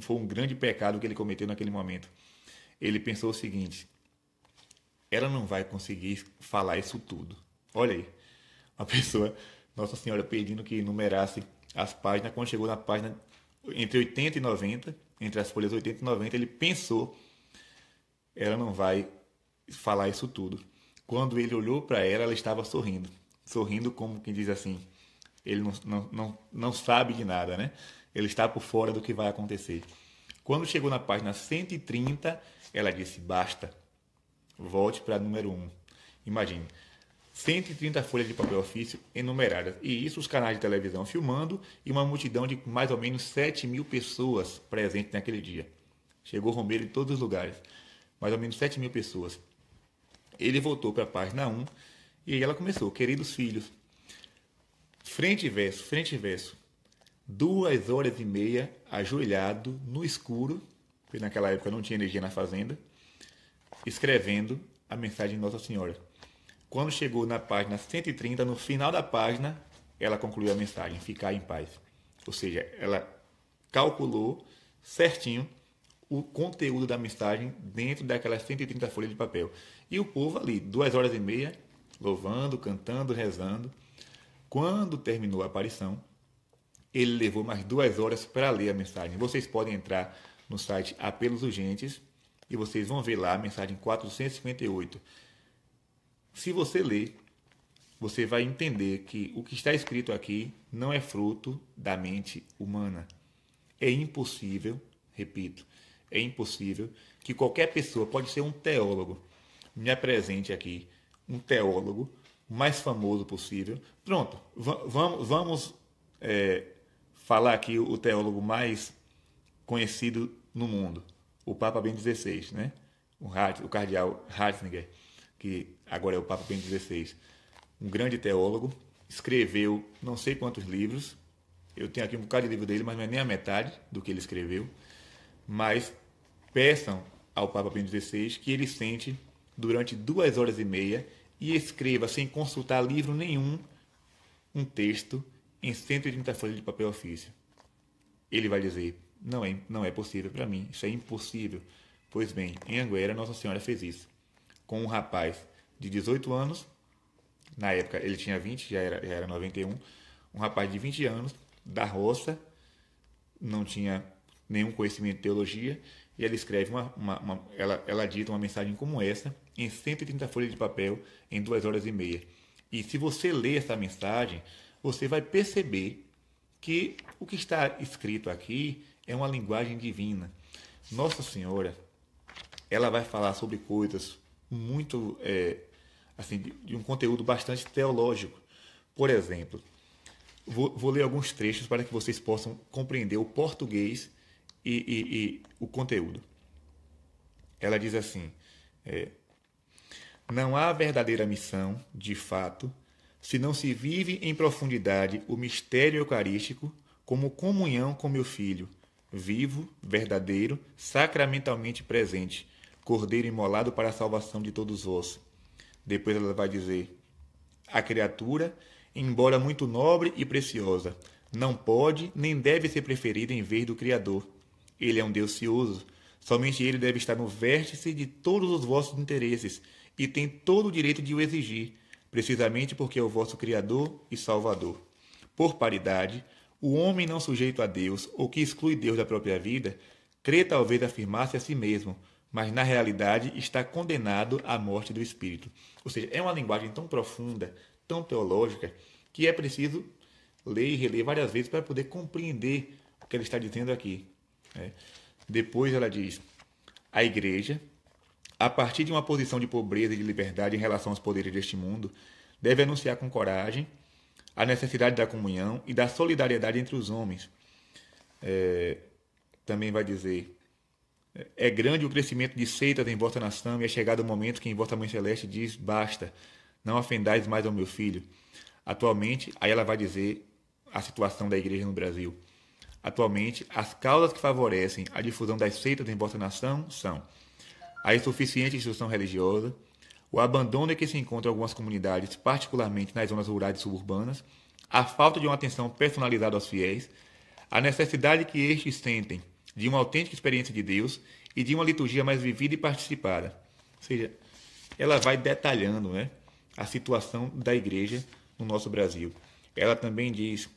foi um grande pecado que ele cometeu naquele momento. Ele pensou o seguinte: ela não vai conseguir falar isso tudo. Olha aí, uma pessoa, Nossa Senhora, pedindo que numerasse as páginas. Quando chegou na página entre 80 e 90, entre as folhas 80 e 90, ele pensou: ela não vai falar isso tudo. Quando ele olhou para ela, ela estava sorrindo. Sorrindo como quem diz assim, ele não sabe de nada, né? Ele está por fora do que vai acontecer. Quando chegou na página 130, ela disse: basta, volte para número 1. Imagine, 130 folhas de papel ofício enumeradas. E isso os canais de televisão filmando e uma multidão de mais ou menos 7.000 pessoas presentes naquele dia. Chegou Romero em todos os lugares. Mais ou menos 7.000 pessoas. Ele voltou para a página 1 e aí ela começou: queridos filhos, frente e verso, frente e verso. 2 horas e meia ajoelhado no escuro, porque naquela época não tinha energia na fazenda, escrevendo a mensagem de Nossa Senhora. Quando chegou na página 130, no final da página, ela concluiu a mensagem: ficar em paz. Ou seja, ela calculou certinho o conteúdo da mensagem dentro daquelas 130 folhas de papel. E o povo ali, 2 horas e meia, louvando, cantando, rezando. Quando terminou a aparição, ele levou mais 2 horas para ler a mensagem. Vocês podem entrar no site Apelos Urgentes e vocês vão ver lá a mensagem 458. Se você ler, você vai entender que o que está escrito aqui não é fruto da mente humana. É impossível, repito, é impossível que qualquer pessoa, pode ser um teólogo, me apresente aqui um teólogo o mais famoso possível. Pronto, vamos falar aqui o teólogo mais conhecido no mundo, o Papa Bento XVI, né? O cardeal Ratzinger, que agora é o Papa Bento XVI. Um grande teólogo, escreveu não sei quantos livros. Eu tenho aqui um bocado de livro dele, mas não é nem a metade do que ele escreveu. Mas peçam ao Papa Bento XVI que ele sente durante 2 horas e meia e escreva, sem consultar livro nenhum, um texto em 130 folhas de papel ofício. Ele vai dizer: não é possível para mim, isso é impossível. Pois bem, em Anguera, Nossa Senhora fez isso com um rapaz de 18 anos, na época ele tinha 20, já era 91, um rapaz de 20 anos, da roça, não tinha nenhum conhecimento de teologia, e ela escreve ela dita uma mensagem como essa em 130 folhas de papel em 2 horas e meia. E se você ler essa mensagem, você vai perceber que o que está escrito aqui é uma linguagem divina. Nossa Senhora, ela vai falar sobre coisas muito assim, de um conteúdo bastante teológico. Por exemplo, vou ler alguns trechos para que vocês possam compreender o português e o conteúdo. Ela diz assim: não há verdadeira missão, de fato, se não se vive em profundidade o mistério eucarístico como comunhão com meu Filho, vivo, verdadeiro, sacramentalmente presente, Cordeiro imolado para a salvação de todos vós. Depois ela vai dizer: a criatura, embora muito nobre e preciosa, não pode nem deve ser preferida em vez do Criador. Ele é um Deus cioso. Somente ele deve estar no vértice de todos os vossos interesses e tem todo o direito de o exigir, precisamente porque é o vosso Criador e Salvador. Por paridade, o homem não sujeito a Deus ou que exclui Deus da própria vida, crê talvez afirmar-se a si mesmo, mas na realidade está condenado à morte do espírito. Ou seja, é uma linguagem tão profunda, tão teológica, que é preciso ler e reler várias vezes para poder compreender o que ele está dizendo aqui. Depois ela diz: a igreja, a partir de uma posição de pobreza e de liberdade em relação aos poderes deste mundo, deve anunciar com coragem a necessidade da comunhão e da solidariedade entre os homens. Também vai dizer: é grande o crescimento de seitas em vossa nação e é chegado o momento que em vossa Mãe Celeste diz: basta, não ofendais mais ao meu filho. Atualmente, aí ela vai dizer a situação da igreja no Brasil. Atualmente, as causas que favorecem a difusão das seitas em vossa nação são a insuficiente instrução religiosa, o abandono em que se encontram algumas comunidades, particularmente nas zonas rurais e suburbanas, a falta de uma atenção personalizada aos fiéis, a necessidade que estes sentem de uma autêntica experiência de Deus e de uma liturgia mais vivida e participada. Ou seja, ela vai detalhando, né, a situação da igreja no nosso Brasil. Ela também diz: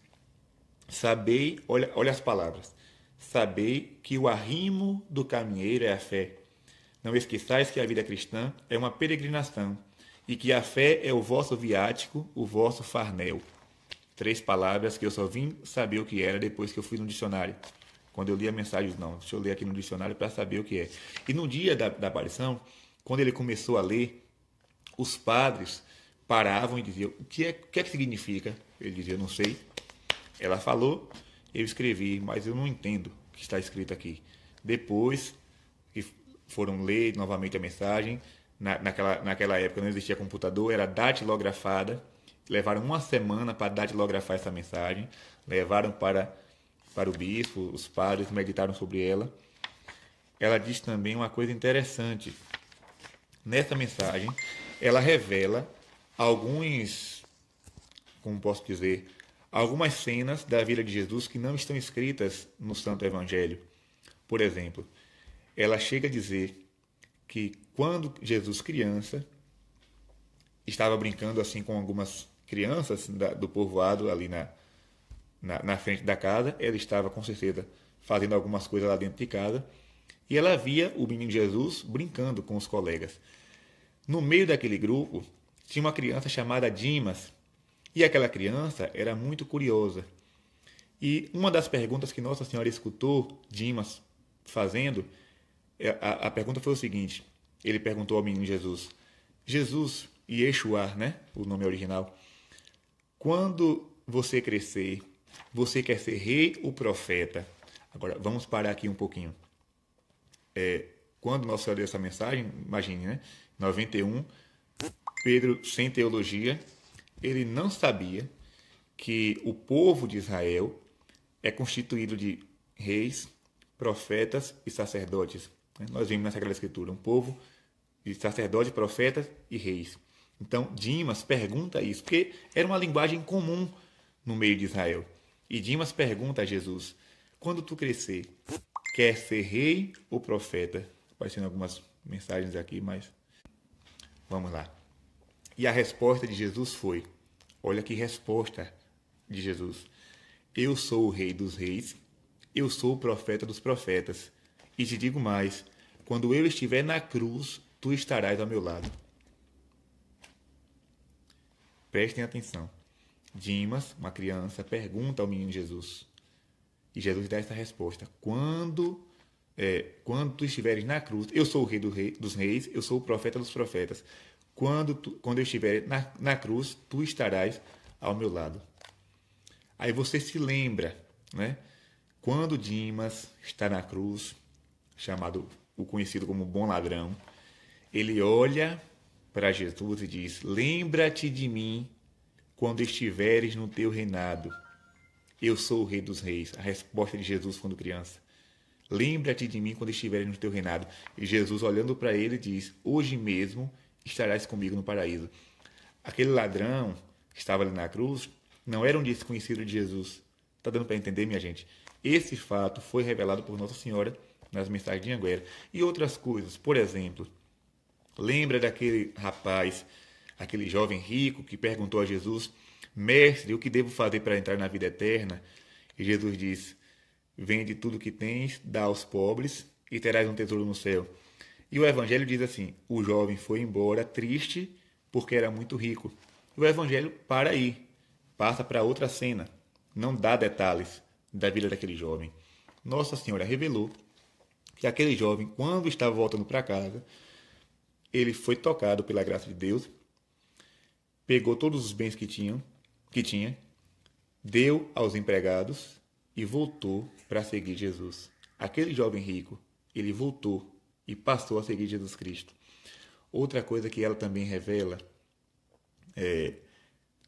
sabei, olha as palavras, sabei que o arrimo do caminheiro é a fé. Não esqueçais que a vida cristã é uma peregrinação e que a fé é o vosso viático, o vosso farnel. 3 palavras que eu só vim saber o que era depois que eu fui no dicionário. Quando eu li a mensagem, não, deixa eu ler aqui no dicionário para saber o que é. E no dia da aparição, quando ele começou a ler, os padres paravam e diziam: o que é que significa? Ele dizia: não sei. Ela falou, eu escrevi, mas eu não entendo o que está escrito aqui. Depois que foram ler novamente a mensagem, naquela época não existia computador, era datilografada. Levaram uma semana para datilografar essa mensagem, levaram para o bispo, os padres meditaram sobre ela. Ela diz também uma coisa interessante. Nessa mensagem, ela revela alguns, como posso dizer, algumas cenas da vida de Jesus que não estão escritas no Santo Evangelho. Por exemplo, ela chega a dizer que quando Jesus criança estava brincando assim com algumas crianças do povoado ali na frente da casa, ela estava com certeza fazendo algumas coisas lá dentro de casa, e ela via o menino Jesus brincando com os colegas. No meio daquele grupo tinha uma criança chamada Dimas, e aquela criança era muito curiosa. E uma das perguntas que Nossa Senhora escutou Dimas fazendo, a pergunta foi o seguinte: ele perguntou ao menino Jesus, Jesus, Yeshua, né, o nome original, quando você crescer, você quer ser rei ou profeta? Agora, vamos parar aqui um pouquinho. Quando Nossa Senhora deu essa mensagem, imagine, né? 91, Pedro, sem teologia, ele não sabia que o povo de Israel é constituído de reis, profetas e sacerdotes. Nós vimos na Sagrada Escritura um povo de sacerdotes, profetas e reis. Então, Dimas pergunta isso, porque era uma linguagem comum no meio de Israel. E Dimas pergunta a Jesus: quando tu crescer, quer ser rei ou profeta? Aparecendo algumas mensagens aqui, mas vamos lá. E a resposta de Jesus foi: olha que resposta de Jesus. Eu sou o rei dos reis, eu sou o profeta dos profetas. E te digo mais, quando eu estiver na cruz, tu estarás ao meu lado. Prestem atenção. Dimas, uma criança, pergunta ao menino Jesus. E Jesus dá essa resposta: quando tu estiveres na cruz, eu sou o rei dos reis, eu sou o profeta dos profetas. Quando eu estiver na cruz, tu estarás ao meu lado. Aí você se lembra, né? Quando Dimas está na cruz, o conhecido como bom ladrão, ele olha para Jesus e diz: lembra-te de mim quando estiveres no teu reinado. Eu sou o rei dos reis. A resposta de Jesus quando criança. Lembra-te de mim quando estiveres no teu reinado. E Jesus, olhando para ele, diz: hoje mesmo estarás comigo no paraíso. Aquele ladrão que estava ali na cruz não era um desconhecido de Jesus. Está dando para entender, minha gente? Esse fato foi revelado por Nossa Senhora nas mensagens de Anguera. E outras coisas. Por exemplo, lembra daquele rapaz, aquele jovem rico que perguntou a Jesus: mestre, o que devo fazer para entrar na vida eterna? E Jesus diz: vende tudo o que tens, dá aos pobres e terás um tesouro no céu. E o Evangelho diz assim: o jovem foi embora triste porque era muito rico. E o Evangelho para aí, passa para outra cena, não dá detalhes da vida daquele jovem. Nossa Senhora revelou que aquele jovem, quando estava voltando para casa, ele foi tocado pela graça de Deus, pegou todos os bens que tinha, deu aos empregados e voltou para seguir Jesus. Aquele jovem rico, ele voltou e passou a seguir Jesus Cristo. Outra coisa que ela também revela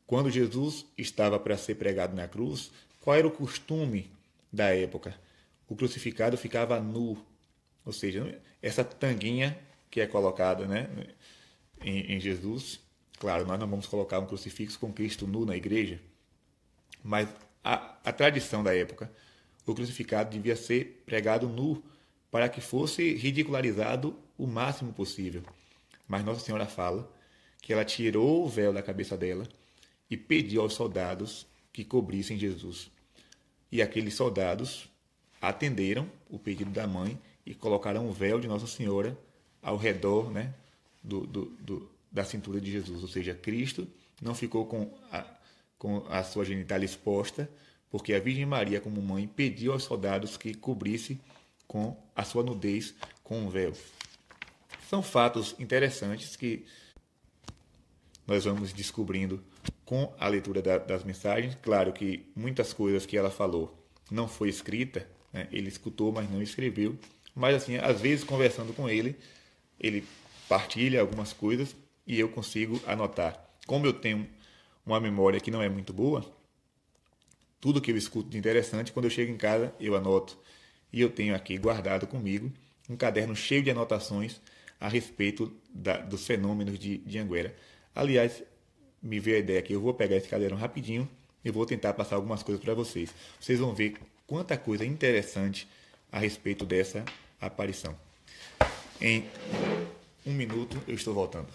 quando Jesus estava para ser pregado na cruz, qual era o costume da época, o crucificado ficava nu, ou seja, essa tanguinha que é colocada, né, em Jesus. Claro, nós não vamos colocar um crucifixo com Cristo nu na igreja, mas a tradição da época, o crucificado devia ser pregado nu para que fosse ridicularizado o máximo possível. Mas Nossa Senhora fala que ela tirou o véu da cabeça dela e pediu aos soldados que cobrissem Jesus. E aqueles soldados atenderam o pedido da mãe e colocaram o véu de Nossa Senhora ao redor, né, da cintura de Jesus. Ou seja, Cristo não ficou com a sua genitália exposta, porque a Virgem Maria, como mãe, pediu aos soldados que cobrisse com a sua nudez com um véu. São fatos interessantes que nós vamos descobrindo com a leitura das mensagens. Claro que muitas coisas que ela falou não foi escrita, né? Ele escutou, mas não escreveu. Mas, assim, às vezes, conversando com ele, ele partilha algumas coisas e eu consigo anotar. Como eu tenho uma memória que não é muito boa, tudo que eu escuto de interessante, quando eu chego em casa, eu anoto. E eu tenho aqui guardado comigo um caderno cheio de anotações a respeito dos fenômenos de Anguera. Aliás, me veio a ideia que eu vou pegar esse caderno rapidinho e vou tentar passar algumas coisas para vocês. Vocês vão ver quanta coisa interessante a respeito dessa aparição. Em 1 minuto eu estou voltando.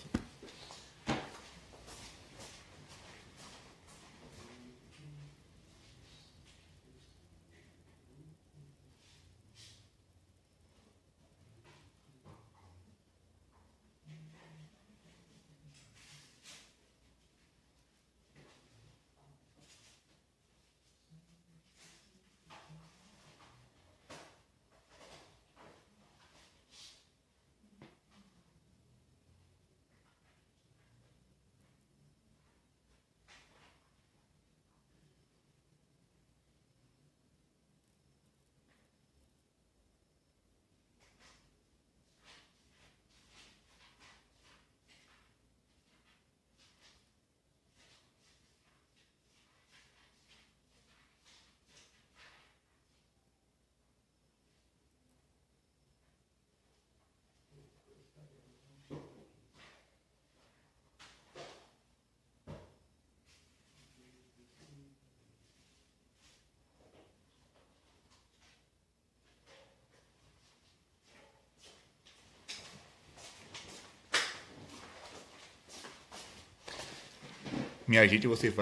Minha gente, vocês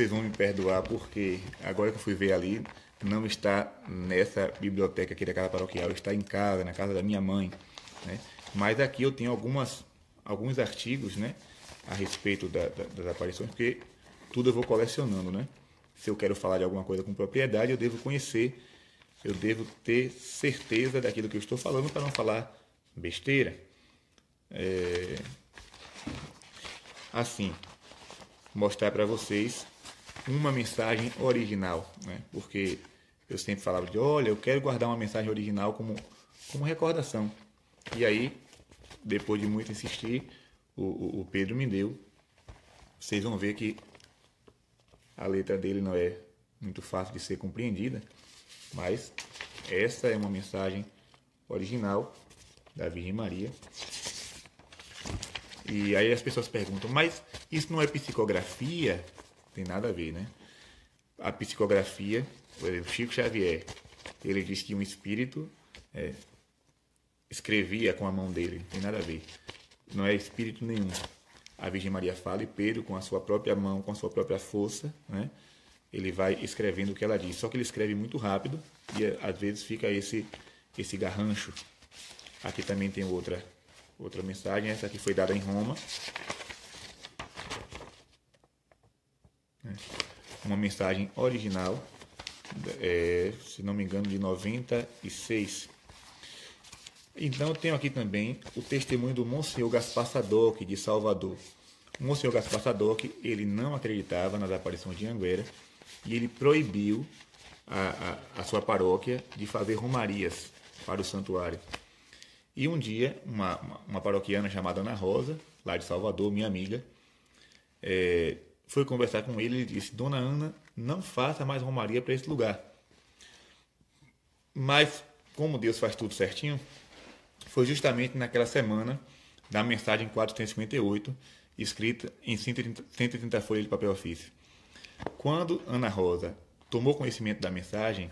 vão me perdoar porque agora que eu fui ver ali, não está nessa biblioteca aqui da casa paroquial, está em casa, na casa da minha mãe, né? Mas aqui eu tenho alguns artigos, né, a respeito das aparições, porque tudo eu vou colecionando, né? Se eu quero falar de alguma coisa com propriedade, eu devo conhecer, eu devo ter certeza daquilo que eu estou falando para não falar besteira. Assim, mostrar para vocês uma mensagem original, né? Porque eu sempre falava de, olha, eu quero guardar uma mensagem original como recordação. E aí, depois de muito insistir, o Pedro me deu. Vocês vão ver que a letra dele não é muito fácil de ser compreendida, mas essa é uma mensagem original da Virgem Maria. E aí as pessoas perguntam, mas isso não é psicografia? Tem nada a ver, né? A psicografia, por exemplo, Chico Xavier, ele disse que um espírito escrevia com a mão dele, não tem nada a ver. Não é espírito nenhum. A Virgem Maria fala e Pedro, com a sua própria mão, com a sua própria força, né, ele vai escrevendo o que ela diz. Só que ele escreve muito rápido e às vezes fica esse garrancho. Aqui também tem outra mensagem, essa aqui foi dada em Roma. Uma mensagem original, se não me engano, de 96. Então, eu tenho aqui também o testemunho do Monsenhor Gaspar Sadoc, de Salvador. O Monsenhor Gaspar Sadoc, ele não acreditava nas aparições de Anguera e ele proibiu a sua paróquia de fazer romarias para o santuário. E um dia, uma paroquiana chamada Ana Rosa, lá de Salvador, minha amiga, foi conversar com ele e disse, Dona Ana, não faça mais romaria para esse lugar. Mas, como Deus faz tudo certinho, foi justamente naquela semana da mensagem 458, escrita em 130 folhas de papel ofício. Quando Ana Rosa tomou conhecimento da mensagem,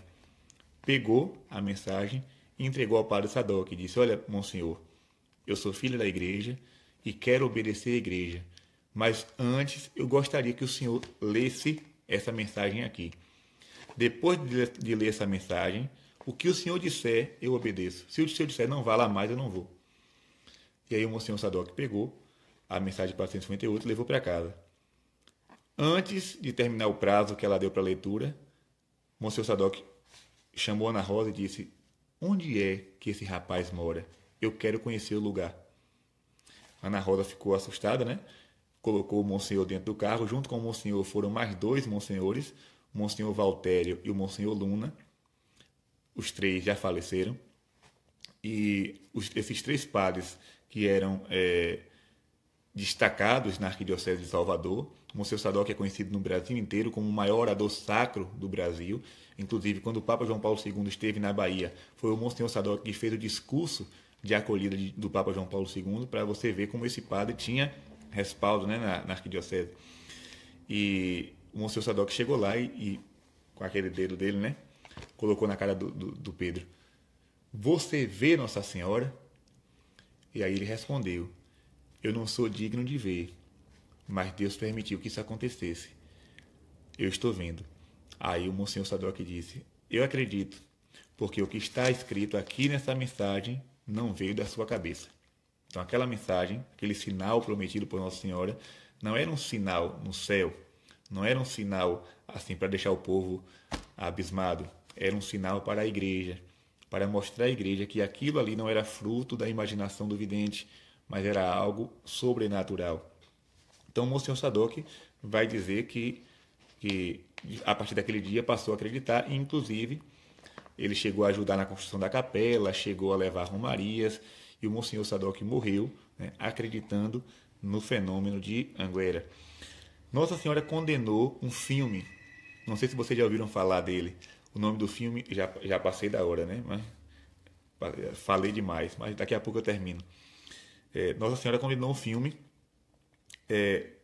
pegou a mensagem e entregou ao padre Sadoc e disse: olha, monsenhor, eu sou filho da igreja e quero obedecer à igreja, mas antes eu gostaria que o senhor lesse essa mensagem aqui. Depois de ler essa mensagem, o que o senhor disser, eu obedeço. Se o senhor disser não vá lá mais, eu não vou. E aí o monsenhor Sadoc pegou a mensagem 458 e levou para casa. Antes de terminar o prazo que ela deu para a leitura, o monsenhor Sadoc chamou Ana Rosa e disse: onde é que esse rapaz mora? Eu quero conhecer o lugar. Ana Rosa ficou assustada, né? Colocou o monsenhor dentro do carro. Junto com o monsenhor foram mais 2 monsenhores, o monsenhor Valtério e o monsenhor Luna. Os 3 já faleceram. E esses 3 padres que eram destacados na Arquidiocese de Salvador. O monsenhor Sadoc é conhecido no Brasil inteiro como o maior orador sacro do Brasil. Inclusive, quando o Papa João Paulo II esteve na Bahia, foi o monsenhor Sadoc que fez o discurso de acolhida do Papa João Paulo II, para você ver como esse padre tinha respaldo, né, na Arquidiocese. E o monsenhor Sadoc chegou lá e com aquele dedo dele, né, colocou na cara do Pedro: você vê Nossa Senhora? E aí ele respondeu: eu não sou digno de ver, mas Deus permitiu que isso acontecesse. Eu estou vendo. Aí o monsenhor Sadoc disse: eu acredito, porque o que está escrito aqui nessa mensagem não veio da sua cabeça. Então aquela mensagem, aquele sinal prometido por Nossa Senhora, não era um sinal no céu, não era um sinal assim para deixar o povo abismado, era um sinal para a igreja, para mostrar à igreja que aquilo ali não era fruto da imaginação do vidente, mas era algo sobrenatural. Então o monsenhor Sadoc vai dizer que a partir daquele dia passou a acreditar, e inclusive ele chegou a ajudar na construção da capela, chegou a levar romarias, e o monsenhor Sadoc morreu, né, acreditando no fenômeno de Anguera. Nossa Senhora condenou um filme, não sei se vocês já ouviram falar dele. O nome do filme, já passei da hora, né? Mas falei demais, mas daqui a pouco eu termino. Nossa Senhora condenou um filme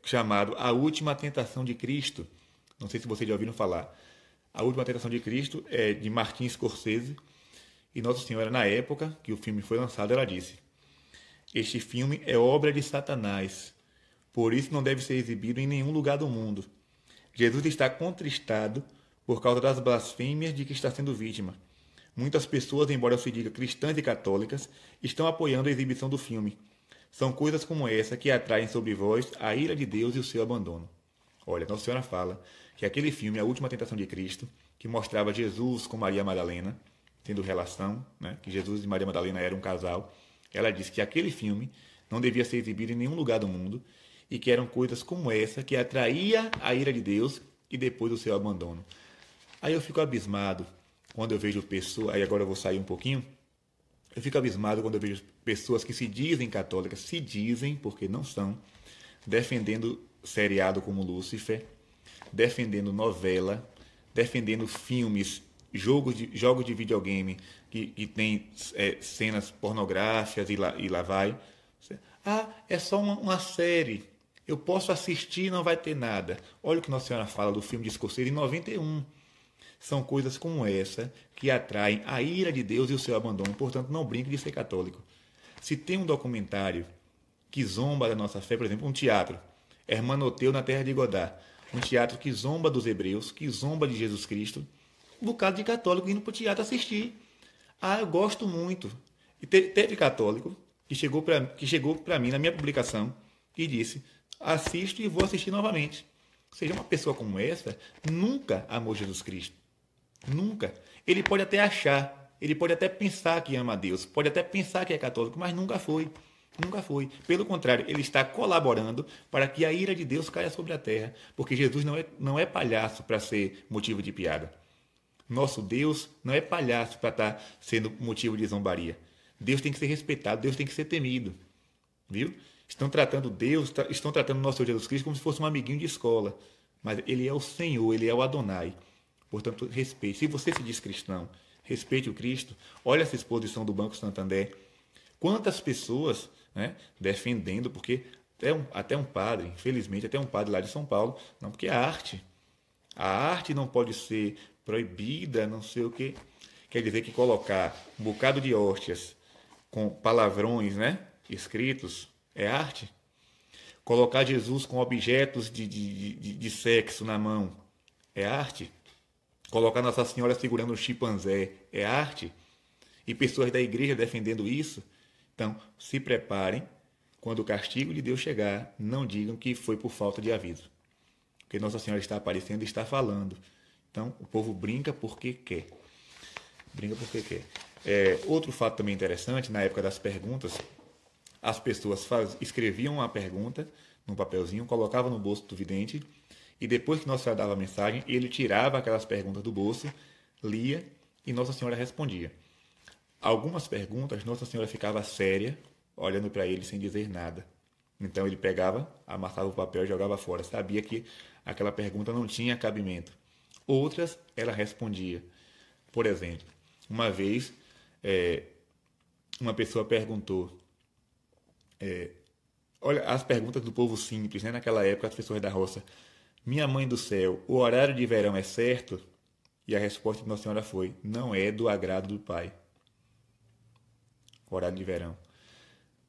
chamado A Última Tentação de Cristo. Não sei se vocês já ouviram falar. A Última Tentação de Cristo é de Martin Scorsese. E Nossa Senhora, na época que o filme foi lançado, ela disse: este filme é obra de Satanás, por isso não deve ser exibido em nenhum lugar do mundo. Jesus está contristado por causa das blasfêmias de que está sendo vítima. Muitas pessoas, embora se diga cristãs e católicas, estão apoiando a exibição do filme. São coisas como essa que atraem sobre vós a ira de Deus e o seu abandono. Olha, Nossa Senhora fala que aquele filme, A Última Tentação de Cristo, que mostrava Jesus com Maria Madalena, tendo relação, né, que Jesus e Maria Madalena eram um casal, ela disse que aquele filme não devia ser exibido em nenhum lugar do mundo e que eram coisas como essa que atraía a ira de Deus e depois o seu abandono. Aí eu fico abismado quando eu vejo pessoas, aí agora eu vou sair um pouquinho, eu fico abismado quando eu vejo pessoas que se dizem católicas, se dizem, porque não são, defendendo seriado como Lúcifer, defendendo novela, defendendo filmes, jogos de videogame que tem cenas pornográficas e lá vai. Ah, é só uma série. Eu posso assistir e não vai ter nada. Olha o que Nossa Senhora fala do filme de Scorsese em 91. São coisas como essa que atraem a ira de Deus e o seu abandono. Portanto, não brinque de ser católico. Se tem um documentário que zomba da nossa fé, por exemplo, um teatro, Hermanoteu na Terra de Godard, um teatro que zomba dos hebreus, que zomba de Jesus Cristo, um bocado de católico indo para o teatro assistir. Ah, eu gosto muito. E teve católico que chegou para mim na minha publicação e disse: assisto e vou assistir novamente. Ou seja, uma pessoa como essa nunca amou Jesus Cristo. Nunca. Ele pode até achar, ele pode até pensar que ama a Deus, pode até pensar que é católico, mas nunca foi. Nunca foi. Pelo contrário, ele está colaborando para que a ira de Deus caia sobre a terra, porque Jesus não é palhaço para ser motivo de piada. Nosso Deus não é palhaço para estar sendo motivo de zombaria. Deus tem que ser respeitado, Deus tem que ser temido. Viu? Estão tratando Deus, estão tratando o nosso Senhor Jesus Cristo como se fosse um amiguinho de escola. Mas ele é o Senhor, ele é o Adonai. Portanto, respeite. Se você se diz cristão, Respeite o Cristo. Olha essa exposição do Banco Santander. Quantas pessoas, né, defendendo, porque até um padre, infelizmente, até um padre lá de São Paulo, não, porque a arte não pode ser proibida, não sei o quê. Quer dizer que colocar um bocado de hóstias com palavrões, né, escritos é arte? Colocar Jesus com objetos de sexo na mão é arte? Colocar Nossa Senhora segurando um chimpanzé é arte? E pessoas da igreja defendendo isso? Então, se preparem. Quando o castigo de Deus chegar, não digam que foi por falta de aviso. Porque Nossa Senhora está aparecendo e está falando. Então, o povo brinca porque quer. Brinca porque quer. Outro fato também interessante, na época das perguntas, as pessoas escreviam a pergunta num papelzinho, colocavam no bolso do vidente, e depois que Nossa Senhora dava a mensagem, ele tirava aquelas perguntas do bolso, lia, e Nossa Senhora respondia. Algumas perguntas, Nossa Senhora ficava séria, olhando para ele sem dizer nada. Então ele pegava, amassava o papel e jogava fora. Sabia que aquela pergunta não tinha cabimento. Outras, ela respondia. Por exemplo, uma vez, uma pessoa perguntou, olha as perguntas do povo simples, né? Naquela época, as pessoas da roça. Minha mãe do céu, o horário de verão é certo? E a resposta de Nossa Senhora foi, não é do agrado do Pai. O horário de verão.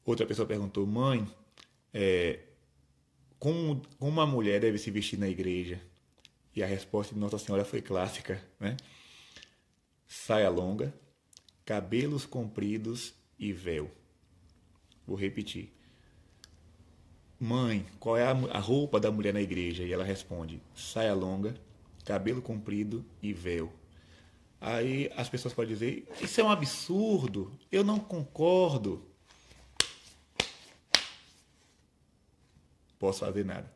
Outra pessoa perguntou, mãe, como uma mulher deve se vestir na igreja? E a resposta de Nossa Senhora foi clássica, né? Saia longa, cabelos compridos e véu. Vou repetir. Mãe, qual é a roupa da mulher na igreja? E ela responde, saia longa, cabelo comprido e véu. Aí as pessoas podem dizer, isso é um absurdo, eu não concordo. Posso fazer nada.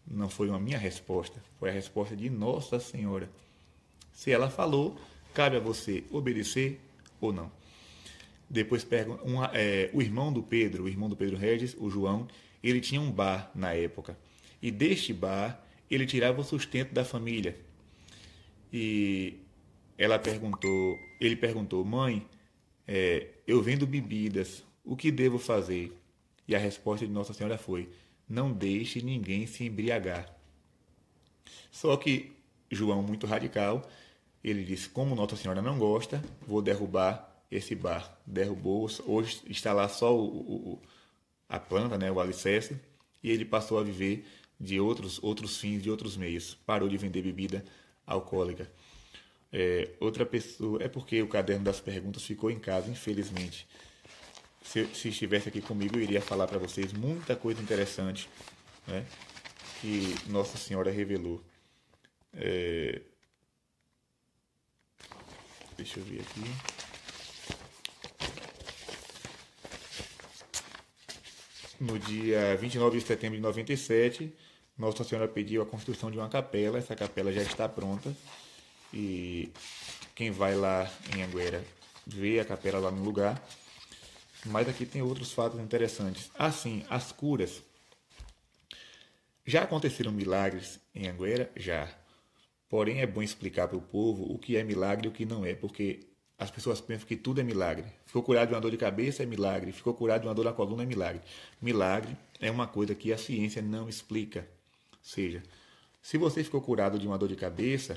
Não foi a minha resposta, foi a resposta de Nossa Senhora. Se ela falou, cabe a você obedecer ou não. Depois pergunta, o irmão do Pedro Regis, o João, ele tinha um bar na época. E deste bar, ele tirava o sustento da família. E ele perguntou, mãe, eu vendo bebidas, o que devo fazer? E a resposta de Nossa Senhora foi, não deixe ninguém se embriagar. Só que João, muito radical, ele disse, como Nossa Senhora não gosta, vou derrubar esse bar. Derrubou, hoje está lá só a planta, né, o alicerce, e ele passou a viver de outros fins, de outros meios. Parou de vender bebida alcoólica. Outra pessoa, é porque o caderno das perguntas ficou em casa, infelizmente. Se estivesse aqui comigo, eu iria falar para vocês muita coisa interessante, né, que Nossa Senhora revelou. Deixa eu ver aqui. No dia 29 de setembro de 97, Nossa Senhora pediu a construção de uma capela. Essa capela já está pronta. E quem vai lá em Anguera vê a capela lá no lugar. Mas aqui tem outros fatos interessantes. Assim, as curas. Já aconteceram milagres em Anguera? Já. Porém, é bom explicar para o povo o que é milagre e o que não é, porque as pessoas pensam que tudo é milagre. Ficou curado de uma dor de cabeça é milagre. Ficou curado de uma dor na coluna é milagre. Milagre é uma coisa que a ciência não explica. Ou seja, se você ficou curado de uma dor de cabeça,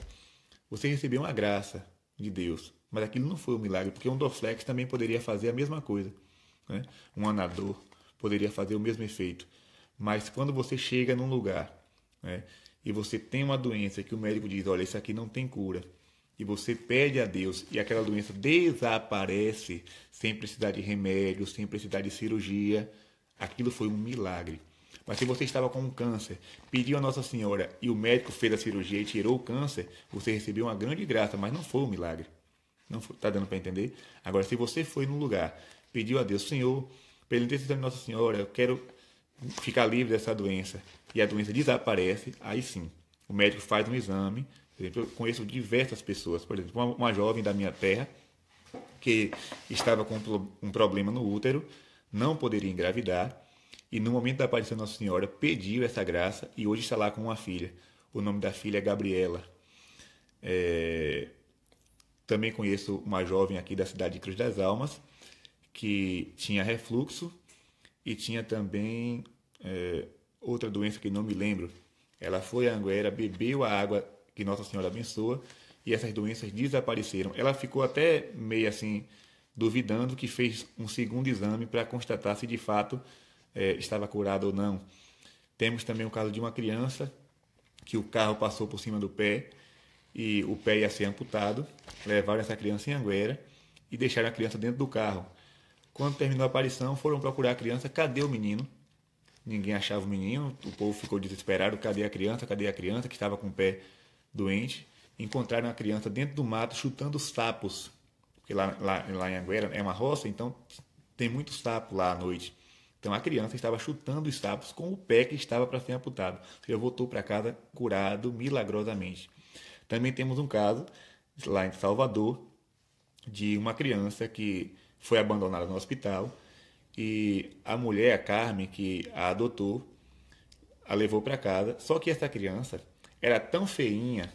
você recebeu uma graça de Deus. Mas aquilo não foi um milagre, porque um Dorflex também poderia fazer a mesma coisa, né? Um anador poderia fazer o mesmo efeito. Mas quando você chega num lugar, né, e você tem uma doença que o médico diz, olha, isso aqui não tem cura, e você pede a Deus e aquela doença desaparece sem precisar de remédio, sem precisar de cirurgia, aquilo foi um milagre. Mas se você estava com um câncer, pediu a Nossa Senhora e o médico fez a cirurgia e tirou o câncer, você recebeu uma grande graça, mas não foi um milagre. Não está dando para entender? Agora, se você foi num lugar, pediu a Deus, Senhor, pela intercessão de Nossa Senhora, eu quero ficar livre dessa doença, e a doença desaparece, aí sim, o médico faz um exame. Por exemplo, eu conheço diversas pessoas, por exemplo, uma jovem da minha terra, que estava com um problema no útero, não poderia engravidar, e no momento da aparição de Nossa Senhora, pediu essa graça, e hoje está lá com uma filha. O nome da filha é Gabriela. Também conheço uma jovem aqui da cidade de Cruz das Almas, que tinha refluxo e tinha também outra doença que não me lembro. Ela foi a Anguera, bebeu a água que Nossa Senhora abençoa e essas doenças desapareceram. Ela ficou até meio assim, duvidando, que fez um segundo exame para constatar se de fato estava curada ou não. Temos também o caso de uma criança que o carro passou por cima do pé e o pé ia ser amputado. Levaram essa criança em Anguera e deixaram a criança dentro do carro. Quando terminou a aparição, foram procurar a criança. Cadê o menino? Ninguém achava o menino. O povo ficou desesperado. Cadê a criança? Cadê a criança que estava com o pé doente? Encontraram a criança dentro do mato chutando sapos. Porque lá em Anguera é uma roça, então tem muito sapo lá à noite. Então a criança estava chutando os sapos com o pé que estava para ser amputado. Ele voltou para casa curado milagrosamente. Também temos um caso lá em Salvador de uma criança que foi abandonada no hospital e a mulher, a Carmen, que a adotou, a levou para casa. Só que essa criança era tão feinha,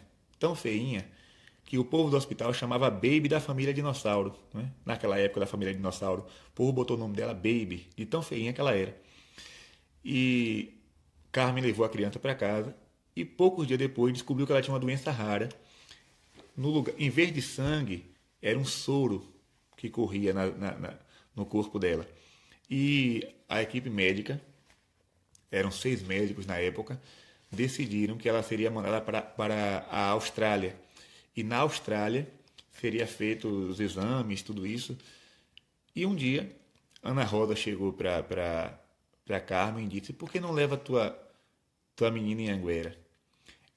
que o povo do hospital chamava Baby da família Dinossauro. Né? Naquela época da família Dinossauro, o povo botou o nome dela Baby, de tão feinha que ela era. E Carmen levou a criança para casa e poucos dias depois descobriu que ela tinha uma doença rara. No lugar, em vez de sangue, era um soro que corria no corpo dela. E a equipe médica, eram 6 médicos na época, decidiram que ela seria mandada para a Austrália. E na Austrália seria feito os exames, tudo isso. E um dia, Ana Rosa chegou para Carmen e disse: por que não leva tua menina em Anguera?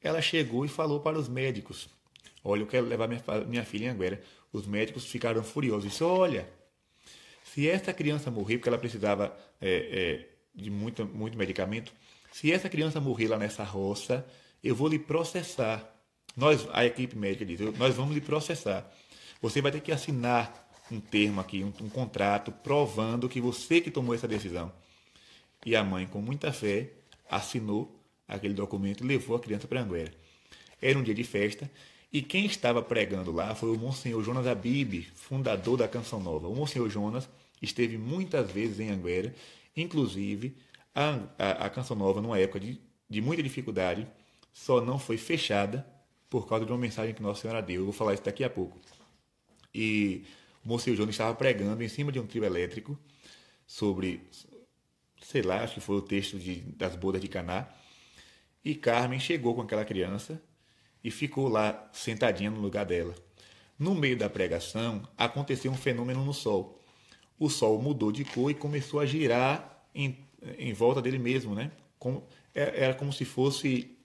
Ela chegou e falou para os médicos: olha, eu quero levar minha filha em Anguera. Os médicos ficaram furiosos. Disse: olha, se essa criança morrer, porque ela precisava de muito medicamento, se essa criança morrer lá nessa roça, eu vou lhe processar. A equipe médica diz: nós vamos lhe processar. Você vai ter que assinar um termo aqui, um contrato, provando que você que tomou essa decisão. E a mãe, com muita fé, assinou aquele documento e levou a criança para Anguera. Era um dia de festa e quem estava pregando lá foi o Monsenhor Jonas Abib, fundador da Canção Nova. O Monsenhor Jonas esteve muitas vezes em Anguera, inclusive a Canção Nova, numa época de muita dificuldade, só não foi fechada por causa de uma mensagem que Nossa Senhora deu. Eu vou falar isso daqui a pouco. E o Monsenhor Jonas estava pregando em cima de um trio elétrico sobre, sei lá, acho que foi o texto das bodas de Caná. E Carmen chegou com aquela criança e ficou lá sentadinha no lugar dela. No meio da pregação, aconteceu um fenômeno no Sol. O Sol mudou de cor e começou a girar em volta dele mesmo, né? Era como se fosse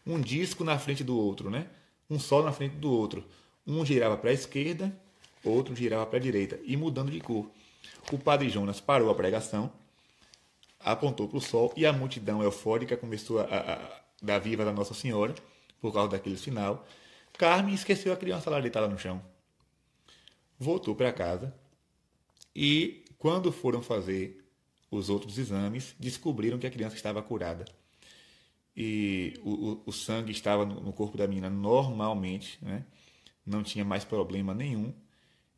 um disco na frente do outro, né? Um Sol na frente do outro. Um girava para a esquerda, outro girava para a direita, e mudando de cor. O padre Jonas parou a pregação, apontou para o Sol e a multidão eufórica começou a dar viva da Nossa Senhora, por causa daquele sinal. Carmen esqueceu a criança lá deitada no chão. Voltou para casa e, quando foram fazer os outros exames, descobriram que a criança estava curada. E o sangue estava no corpo da menina normalmente, né? Não tinha mais problema nenhum.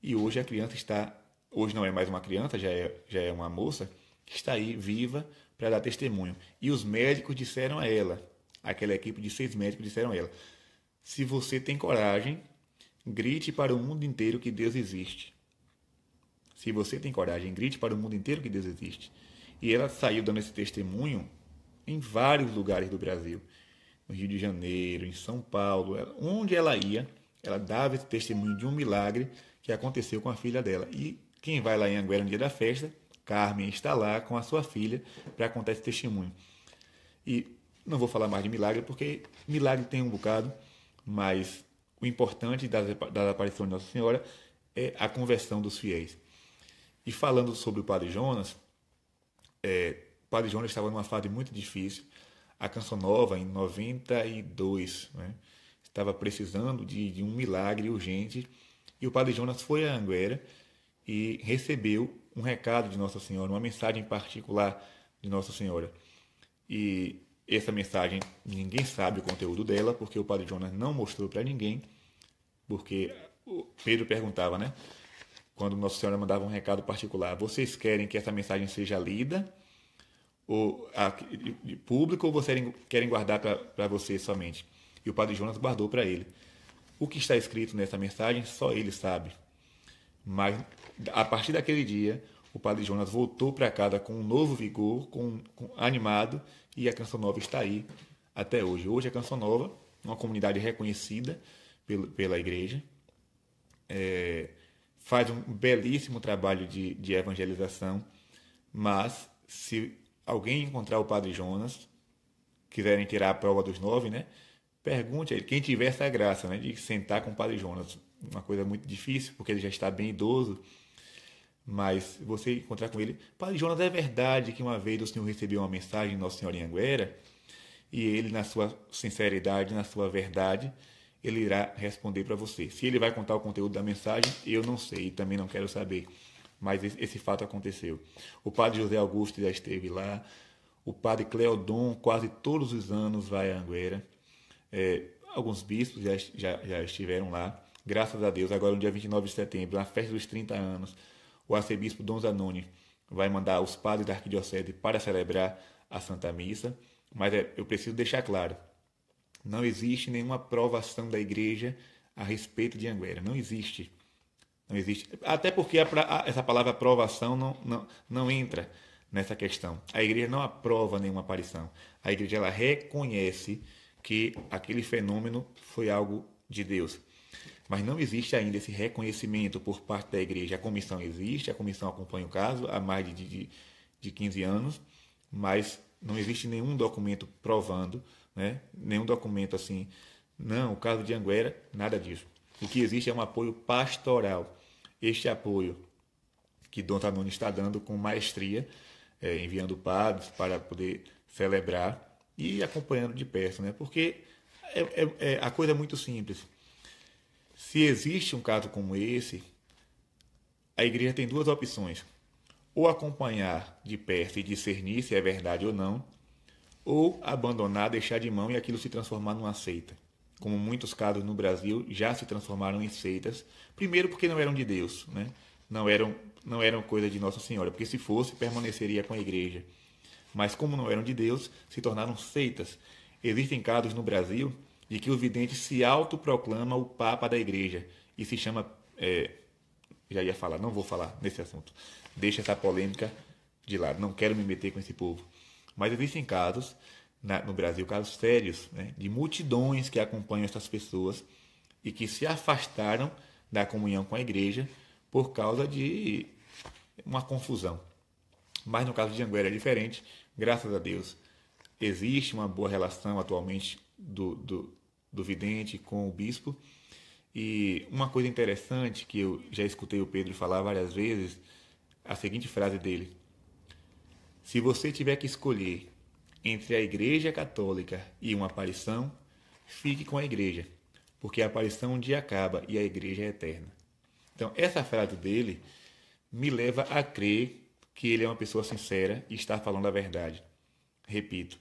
E hoje a criança hoje não é mais uma criança, já é uma moça, que está aí viva para dar testemunho. E os médicos disseram a ela, aquela equipe de 6 médicos disseram a ela: se você tem coragem, grite para o mundo inteiro que Deus existe. Se você tem coragem, grite para o mundo inteiro que Deus existe. E ela saiu dando esse testemunho em vários lugares do Brasil. No Rio de Janeiro, em São Paulo, onde ela ia, ela dava esse testemunho de um milagre que aconteceu com a filha dela. E quem vai lá em Anguera no dia da festa, Carmen está lá com a sua filha para contar esse testemunho. E não vou falar mais de milagre, porque milagre tem um bocado, mas o importante das aparições de Nossa Senhora é a conversão dos fiéis. E falando sobre o Padre Jonas, o Padre Jonas estava numa fase muito difícil. A Canção Nova, em 92, né, estava precisando de um milagre urgente. E o Padre Jonas foi a Anguera e recebeu um recado de Nossa Senhora, uma mensagem particular de Nossa Senhora. E essa mensagem, ninguém sabe o conteúdo dela, porque o Padre Jonas não mostrou para ninguém, porque o Pedro perguntava, né? Quando Nossa Senhora mandava um recado particular, vocês querem que essa mensagem seja lida ou de público ou vocês querem guardar para você somente? E o Padre Jonas guardou para ele. O que está escrito nessa mensagem, só ele sabe. Mas, a partir daquele dia, o Padre Jonas voltou para casa com um novo vigor, animado, e a Canção Nova está aí até hoje. Hoje a Canção Nova, uma comunidade reconhecida pela igreja, faz um belíssimo trabalho de evangelização, mas se alguém encontrar o Padre Jonas, quiserem tirar a prova dos 9, né? Pergunte a ele, quem tiver essa graça, né, de sentar com o Padre Jonas, uma coisa muito difícil, porque ele já está bem idoso, mas você encontrar com ele, Padre Jonas, é verdade que uma vez o senhor recebeu uma mensagem de Nossa Senhora em Anguera, e ele, na sua sinceridade, na sua verdade, ele irá responder para você. Se ele vai contar o conteúdo da mensagem, eu não sei, e também não quero saber, mas esse fato aconteceu. O Padre José Augusto já esteve lá, o Padre Cleodon quase todos os anos vai a Anguera, alguns bispos já estiveram lá, graças a Deus. Agora no dia 29 de setembro, na festa dos 30 anos, o arcebispo Dom Zanoni vai mandar os padres da arquidiocese para celebrar a Santa Missa, mas eu preciso deixar claro, não existe nenhuma provação da igreja a respeito de Anguera, não existe. Não existe. Até porque essa palavra aprovação não entra nessa questão. A igreja não aprova nenhuma aparição. A igreja ela reconhece que aquele fenômeno foi algo de Deus. Mas não existe ainda esse reconhecimento por parte da igreja. A comissão existe, a comissão acompanha o caso há mais de 15 anos, mas não existe nenhum documento provando, né? Nenhum documento assim, não, o caso de Anguera, nada disso. O que existe é um apoio pastoral. Este apoio que Dom Zanoni está dando com maestria, enviando padres para poder celebrar e acompanhando de perto, né? Porque a coisa é muito simples. Se existe um caso como esse, a igreja tem duas opções. Ou acompanhar de perto e discernir se é verdade ou não, ou abandonar, deixar de mão e aquilo se transformar numa seita. Como muitos casos no Brasil já se transformaram em seitas, primeiro porque não eram de Deus, né? Não eram coisa de Nossa Senhora, porque se fosse, permaneceria com a igreja. Mas como não eram de Deus, se tornaram seitas. Existem casos no Brasil de que o vidente se autoproclama o Papa da igreja e se chama... já ia falar, não vou falar nesse assunto. Deixa essa polêmica de lado, não quero me meter com esse povo. Mas existem casos no Brasil, casos sérios, né, de multidões que acompanham essas pessoas e que se afastaram da comunhão com a igreja por causa de uma confusão. Mas no caso de Anguera é diferente, graças a Deus. Existe uma boa relação atualmente do vidente com o bispo. E uma coisa interessante que eu já escutei o Pedro falar várias vezes, a seguinte frase dele: se você tiver que escolher entre a Igreja Católica e uma aparição, fique com a Igreja, porque a aparição um dia acaba e a Igreja é eterna. Então, essa frase dele me leva a crer que ele é uma pessoa sincera e está falando a verdade. Repito,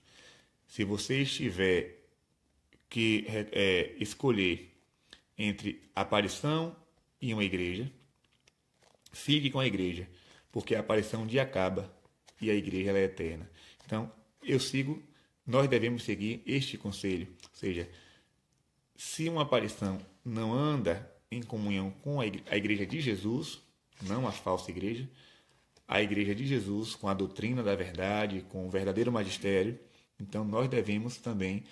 se você estiver que escolher entre aparição e uma igreja, fique com a igreja, porque a aparição um dia acaba e a igreja ela é eterna. Então, nós devemos seguir este conselho, ou seja, se uma aparição não anda em comunhão com a igreja de Jesus, não a falsa igreja, a igreja de Jesus, com a doutrina da verdade, com o verdadeiro magistério, então nós devemos também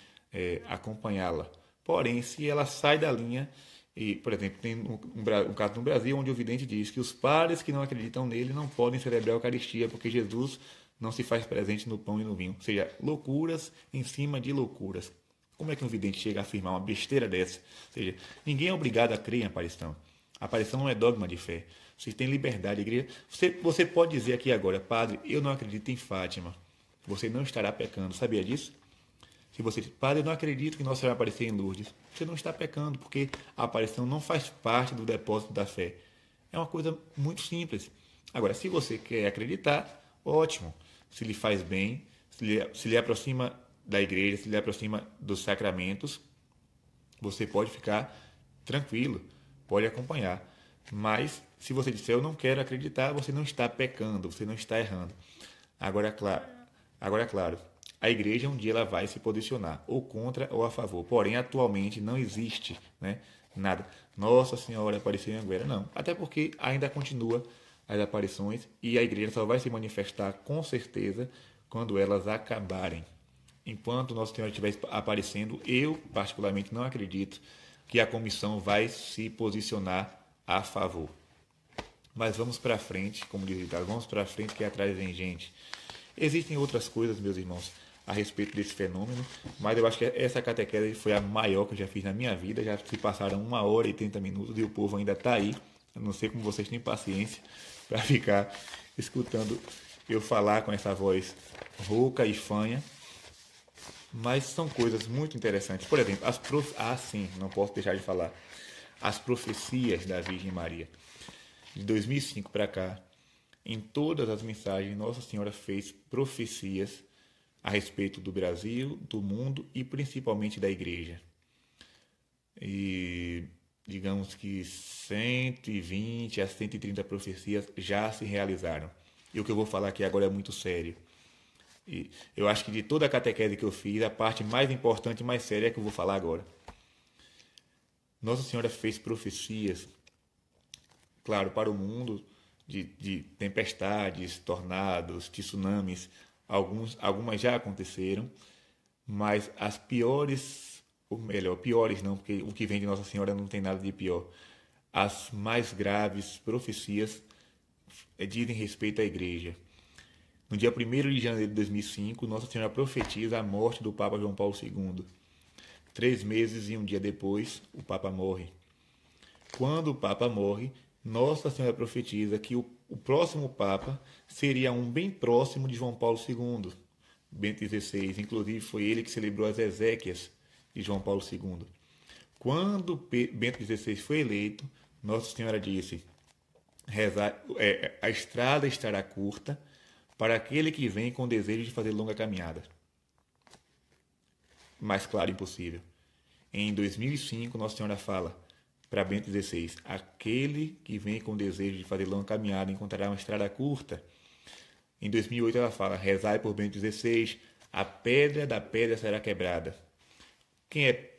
acompanhá-la. Porém, se ela sai da linha, e, por exemplo, tem um caso no Brasil onde o vidente diz que os padres que não acreditam nele não podem celebrar a Eucaristia porque Jesus não se faz presente no pão e no vinho. Ou seja, loucuras em cima de loucuras. Como é que um vidente chega a afirmar uma besteira dessa? Ou seja, ninguém é obrigado a crer em aparição. A aparição não é dogma de fé. Você tem liberdade, igreja. Você pode dizer aqui agora, padre, eu não acredito em Fátima. Você não estará pecando. Sabia disso? Se você diz, padre, eu não acredito que Nossa Senhora vai aparecer em Lourdes, você não está pecando, porque a aparição não faz parte do depósito da fé. É uma coisa muito simples. Agora, se você quer acreditar, ótimo. Se lhe faz bem, se lhe aproxima da igreja, se lhe aproxima dos sacramentos, você pode ficar tranquilo. pode acompanhar. Mas, se você disser, eu não quero acreditar, você não está pecando, você não está errando. Agora, é claro, a igreja um dia ela vai se posicionar, ou contra ou a favor. Porém, atualmente não existe, né, nada. Nossa Senhora apareceu em Anguera. Não. Até porque ainda continua as aparições e a igreja só vai se manifestar com certeza quando elas acabarem. Enquanto Nossa Senhora estiver aparecendo, eu particularmente não acredito que a comissão vai se posicionar a favor. Mas vamos para frente, como diz o ditado, vamos para frente que atrás vem gente. Existem outras coisas, meus irmãos, a respeito desse fenômeno, mas eu acho que essa catequese foi a maior que eu já fiz na minha vida. Já se passaram 1 hora e 30 minutos e o povo ainda está aí. Eu não sei como vocês têm paciência para ficar escutando eu falar com essa voz rouca e fanha. Mas são coisas muito interessantes. Por exemplo, sim, não posso deixar de falar. As profecias da Virgem Maria. De 2005 para cá, em todas as mensagens, Nossa Senhora fez profecias a respeito do Brasil, do mundo e principalmente da igreja. E digamos que 120 a 130 profecias já se realizaram. E o que eu vou falar aqui agora é muito sério. E eu acho que de toda a catequese que eu fiz, a parte mais importante e mais séria é que eu vou falar agora. Nossa Senhora fez profecias, claro, para o mundo de tempestades, tornados, tsunamis. Algumas já aconteceram, mas as piores, ou melhor, piores não, porque o que vem de Nossa Senhora não tem nada de pior. As mais graves profecias dizem respeito à igreja. No dia 1º de janeiro de 2005, Nossa Senhora profetiza a morte do Papa João Paulo II. 3 meses e um dia depois, o Papa morre. Quando o Papa morre, Nossa Senhora profetiza que o próximo Papa seria um bem próximo de João Paulo II, Bento XVI. Inclusive, foi ele que celebrou as exéquias de João Paulo II. Quando Bento XVI foi eleito, Nossa Senhora disse: a estrada estará curta para aquele que vem com desejo de fazer longa caminhada. Mais claro, impossível. Em 2005, Nossa Senhora fala para Bento XVI: aquele que vem com desejo de fazer longa caminhada encontrará uma estrada curta. Em 2008, ela fala: rezai por Bento XVI, a pedra da pedra será quebrada. Quem é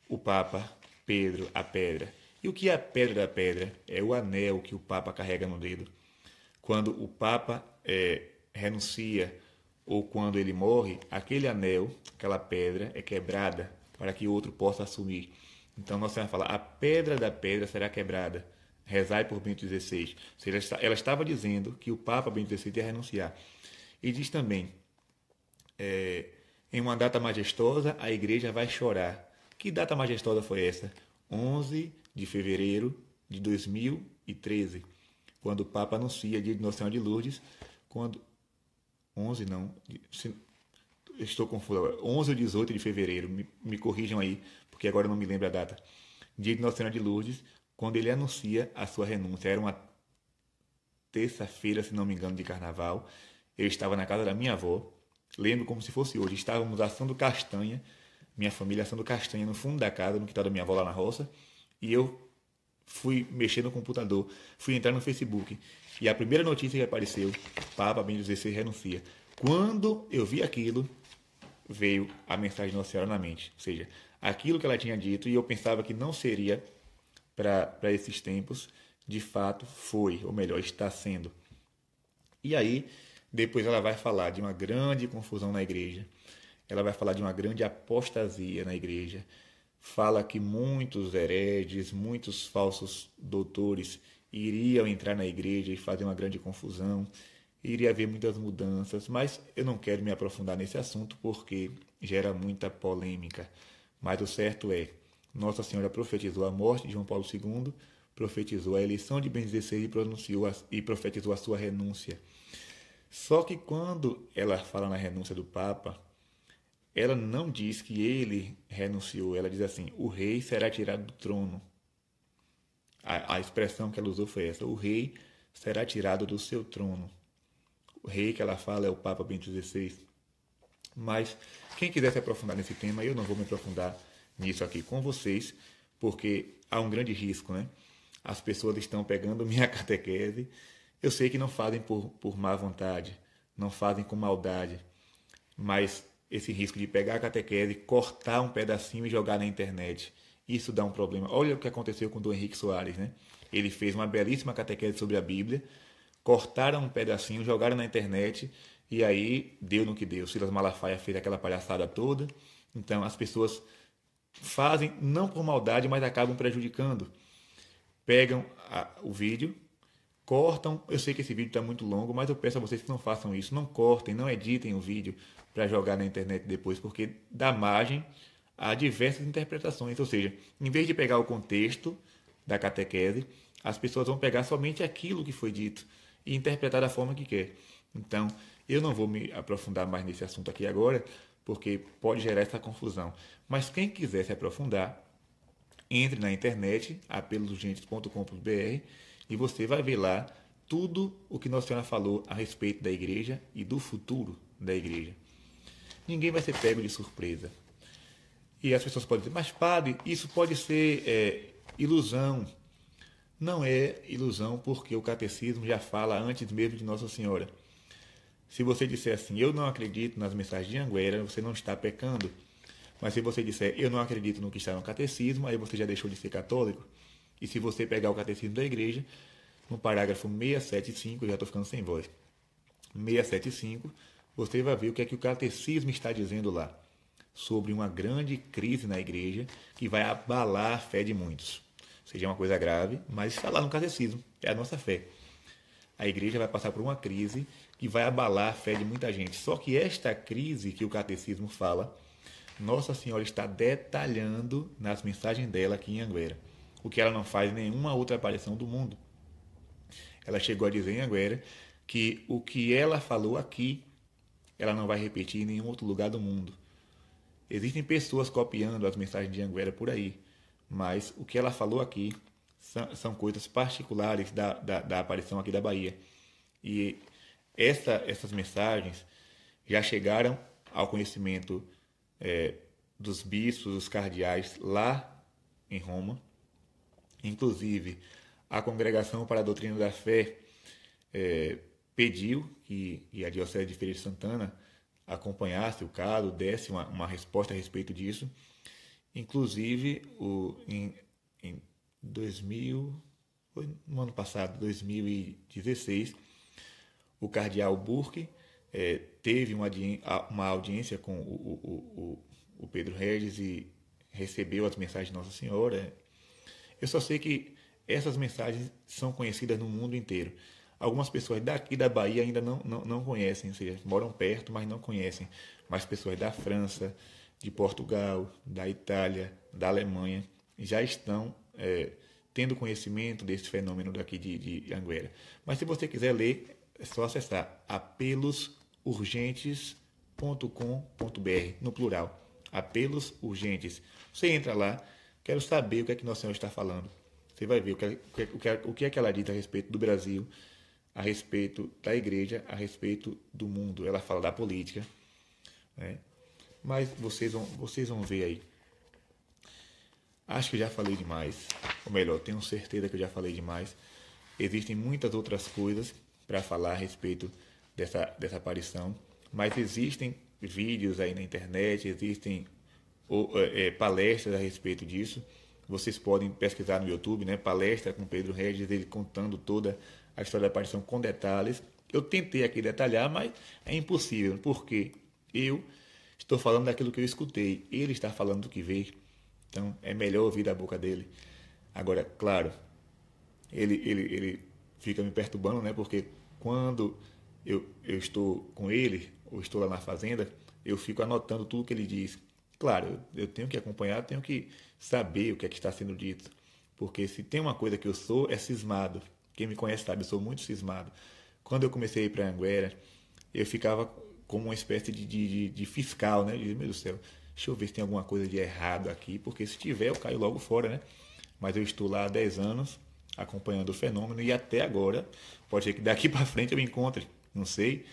o Papa? Pedro, a pedra. E o que é a pedra da pedra? É o anel que o Papa carrega no dedo. Quando o Papa renuncia ou quando ele morre, aquele anel, aquela pedra é quebrada para que outro possa assumir. Então Nossa Senhora fala: a pedra da pedra será quebrada. Rezai por Bento XVI. Ela estava dizendo que o Papa Bento XVI ia renunciar. E diz também: em uma data majestosa, a igreja vai chorar. Que data majestosa foi essa? 11 de fevereiro de 2013, quando o Papa anuncia dia de Nossa Senhora de Lourdes, quando 11 não, estou confuso, 11 ou 18 de fevereiro, me corrijam aí, porque agora eu não me lembro a data. Dia de Nossa Senhora de Lourdes, quando ele anuncia a sua renúncia. Era uma terça-feira, se não me engano, de carnaval. Eu estava na casa da minha avó, lembro como se fosse hoje, estávamos assando castanha, minha família assando castanha no fundo da casa, no quintal da minha avó lá na roça, e eu fui mexer no computador, fui entrar no Facebook, e a primeira notícia que apareceu: Papa Bento XVI renuncia. Quando eu vi aquilo, veio a mensagem de Nossa Senhora na mente. Ou seja, aquilo que ela tinha dito, e eu pensava que não seria para esses tempos, de fato foi, ou melhor, está sendo. E aí, depois ela vai falar de uma grande confusão na igreja, ela vai falar de uma grande apostasia na igreja, fala que muitos hereges, muitos falsos doutores iriam entrar na igreja e fazer uma grande confusão, iria haver muitas mudanças, mas eu não quero me aprofundar nesse assunto porque gera muita polêmica. Mas o certo é, Nossa Senhora profetizou a morte de João Paulo II, profetizou a eleição de Bento XVI e profetizou a sua renúncia. Só que quando ela fala na renúncia do Papa, ela não diz que ele renunciou, ela diz assim: o rei será tirado do trono. A expressão que ela usou foi essa: o rei será tirado do seu trono. O rei que ela fala é o Papa Bento XVI. Mas quem quiser se aprofundar nesse tema, eu não vou me aprofundar nisso aqui com vocês, porque há um grande risco, né? As pessoas estão pegando minha catequese, eu sei que não fazem por má vontade, não fazem com maldade, mas esse risco de pegar a catequese, cortar um pedacinho e jogar na internet, isso dá um problema. Olha o que aconteceu com o Dom Henrique Soares, né? Ele fez uma belíssima catequese sobre a Bíblia, cortaram um pedacinho, jogaram na internet e aí deu no que deu. Silas Malafaia fez aquela palhaçada toda. Então as pessoas fazem não por maldade, mas acabam prejudicando. Pegam o vídeo, cortam. Eu sei que esse vídeo está muito longo, mas eu peço a vocês que não façam isso. Não cortem, não editem o vídeo para jogar na internet depois, porque dá margem a diversas interpretações. Ou seja, em vez de pegar o contexto da catequese, as pessoas vão pegar somente aquilo que foi dito e interpretar da forma que quer. Então, eu não vou me aprofundar mais nesse assunto aqui agora, porque pode gerar essa confusão. Mas quem quiser se aprofundar, entre na internet, apelosurgentes.com.br, e você vai ver lá tudo o que Nossa Senhora falou a respeito da igreja e do futuro da igreja. Ninguém vai ser pego de surpresa. E as pessoas podem dizer, mas padre, isso pode ser ilusão. Não é ilusão, porque o catecismo já fala antes mesmo de Nossa Senhora. Se você disser assim, eu não acredito nas mensagens de Anguera, você não está pecando. Mas se você disser, eu não acredito no que está no catecismo, aí você já deixou de ser católico. E se você pegar o catecismo da igreja, no parágrafo 675, eu já estou ficando sem voz, 675, você vai ver o que é que o catecismo está dizendo lá, sobre uma grande crise na igreja que vai abalar a fé de muitos. Ou seja, é uma coisa grave, mas está lá no catecismo, é a nossa fé. A igreja vai passar por uma crise que vai abalar a fé de muita gente. Só que esta crise que o catecismo fala, Nossa Senhora está detalhando nas mensagens dela aqui em Anguera, o que ela não faz em nenhuma outra aparição do mundo. Ela chegou a dizer em Anguera que o que ela falou aqui, ela não vai repetir em nenhum outro lugar do mundo. Existem pessoas copiando as mensagens de Anguera por aí, mas o que ela falou aqui são coisas particulares da aparição aqui da Bahia. E essas mensagens já chegaram ao conhecimento dos bispos, dos cardeais lá em Roma. Inclusive, a Congregação para a Doutrina da Fé pediu que a Diocese de Feira de Santana acompanhasse o caso, desse uma resposta a respeito disso. Inclusive, em 2000, foi no ano passado, 2016, o cardeal Burke teve uma audiência com o Pedro Regis e recebeu as mensagens de Nossa Senhora. Eu só sei que essas mensagens são conhecidas no mundo inteiro. Algumas pessoas daqui da Bahia ainda não conhecem, ou seja, moram perto, mas não conhecem. Mas pessoas da França, de Portugal, da Itália, da Alemanha, já estão tendo conhecimento desse fenômeno daqui de Anguera. Mas se você quiser ler, é só acessar apelosurgentes.com.br, no plural. Apelos urgentes. Você entra lá, quero saber o que é que Nossa Senhora está falando. Você vai ver o que é que ela diz a respeito do Brasil, a respeito da igreja, a respeito do mundo. Ela fala da política, né? Mas vocês vão ver aí. Acho que já falei demais. Ou melhor, tenho certeza que eu já falei demais. Existem muitas outras coisas para falar a respeito dessa aparição. Mas existem vídeos aí na internet, existem palestras a respeito disso. Vocês podem pesquisar no YouTube, né? Palestra com Pedro Regis, ele contando toda a história da aparição com detalhes. Eu tentei aqui detalhar, mas é impossível, porque eu estou falando daquilo que eu escutei. Ele está falando do que veio. Então, é melhor ouvir da boca dele. Agora, claro, ele fica me perturbando, né? Porque quando eu estou com ele, ou estou lá na fazenda, eu fico anotando tudo que ele diz. Claro, eu tenho que acompanhar, tenho que saber o que é que está sendo dito. Porque se tem uma coisa que eu sou, é cismado. Quem me conhece sabe, eu sou muito cismado. Quando eu comecei a ir para Anguera, eu ficava como uma espécie de fiscal, né? De, meu Deus do céu, deixa eu ver se tem alguma coisa de errado aqui, porque se tiver eu caio logo fora, né? Mas eu estou lá há 10 anos acompanhando o fenômeno e até agora, pode ser que daqui para frente eu me encontre, não sei,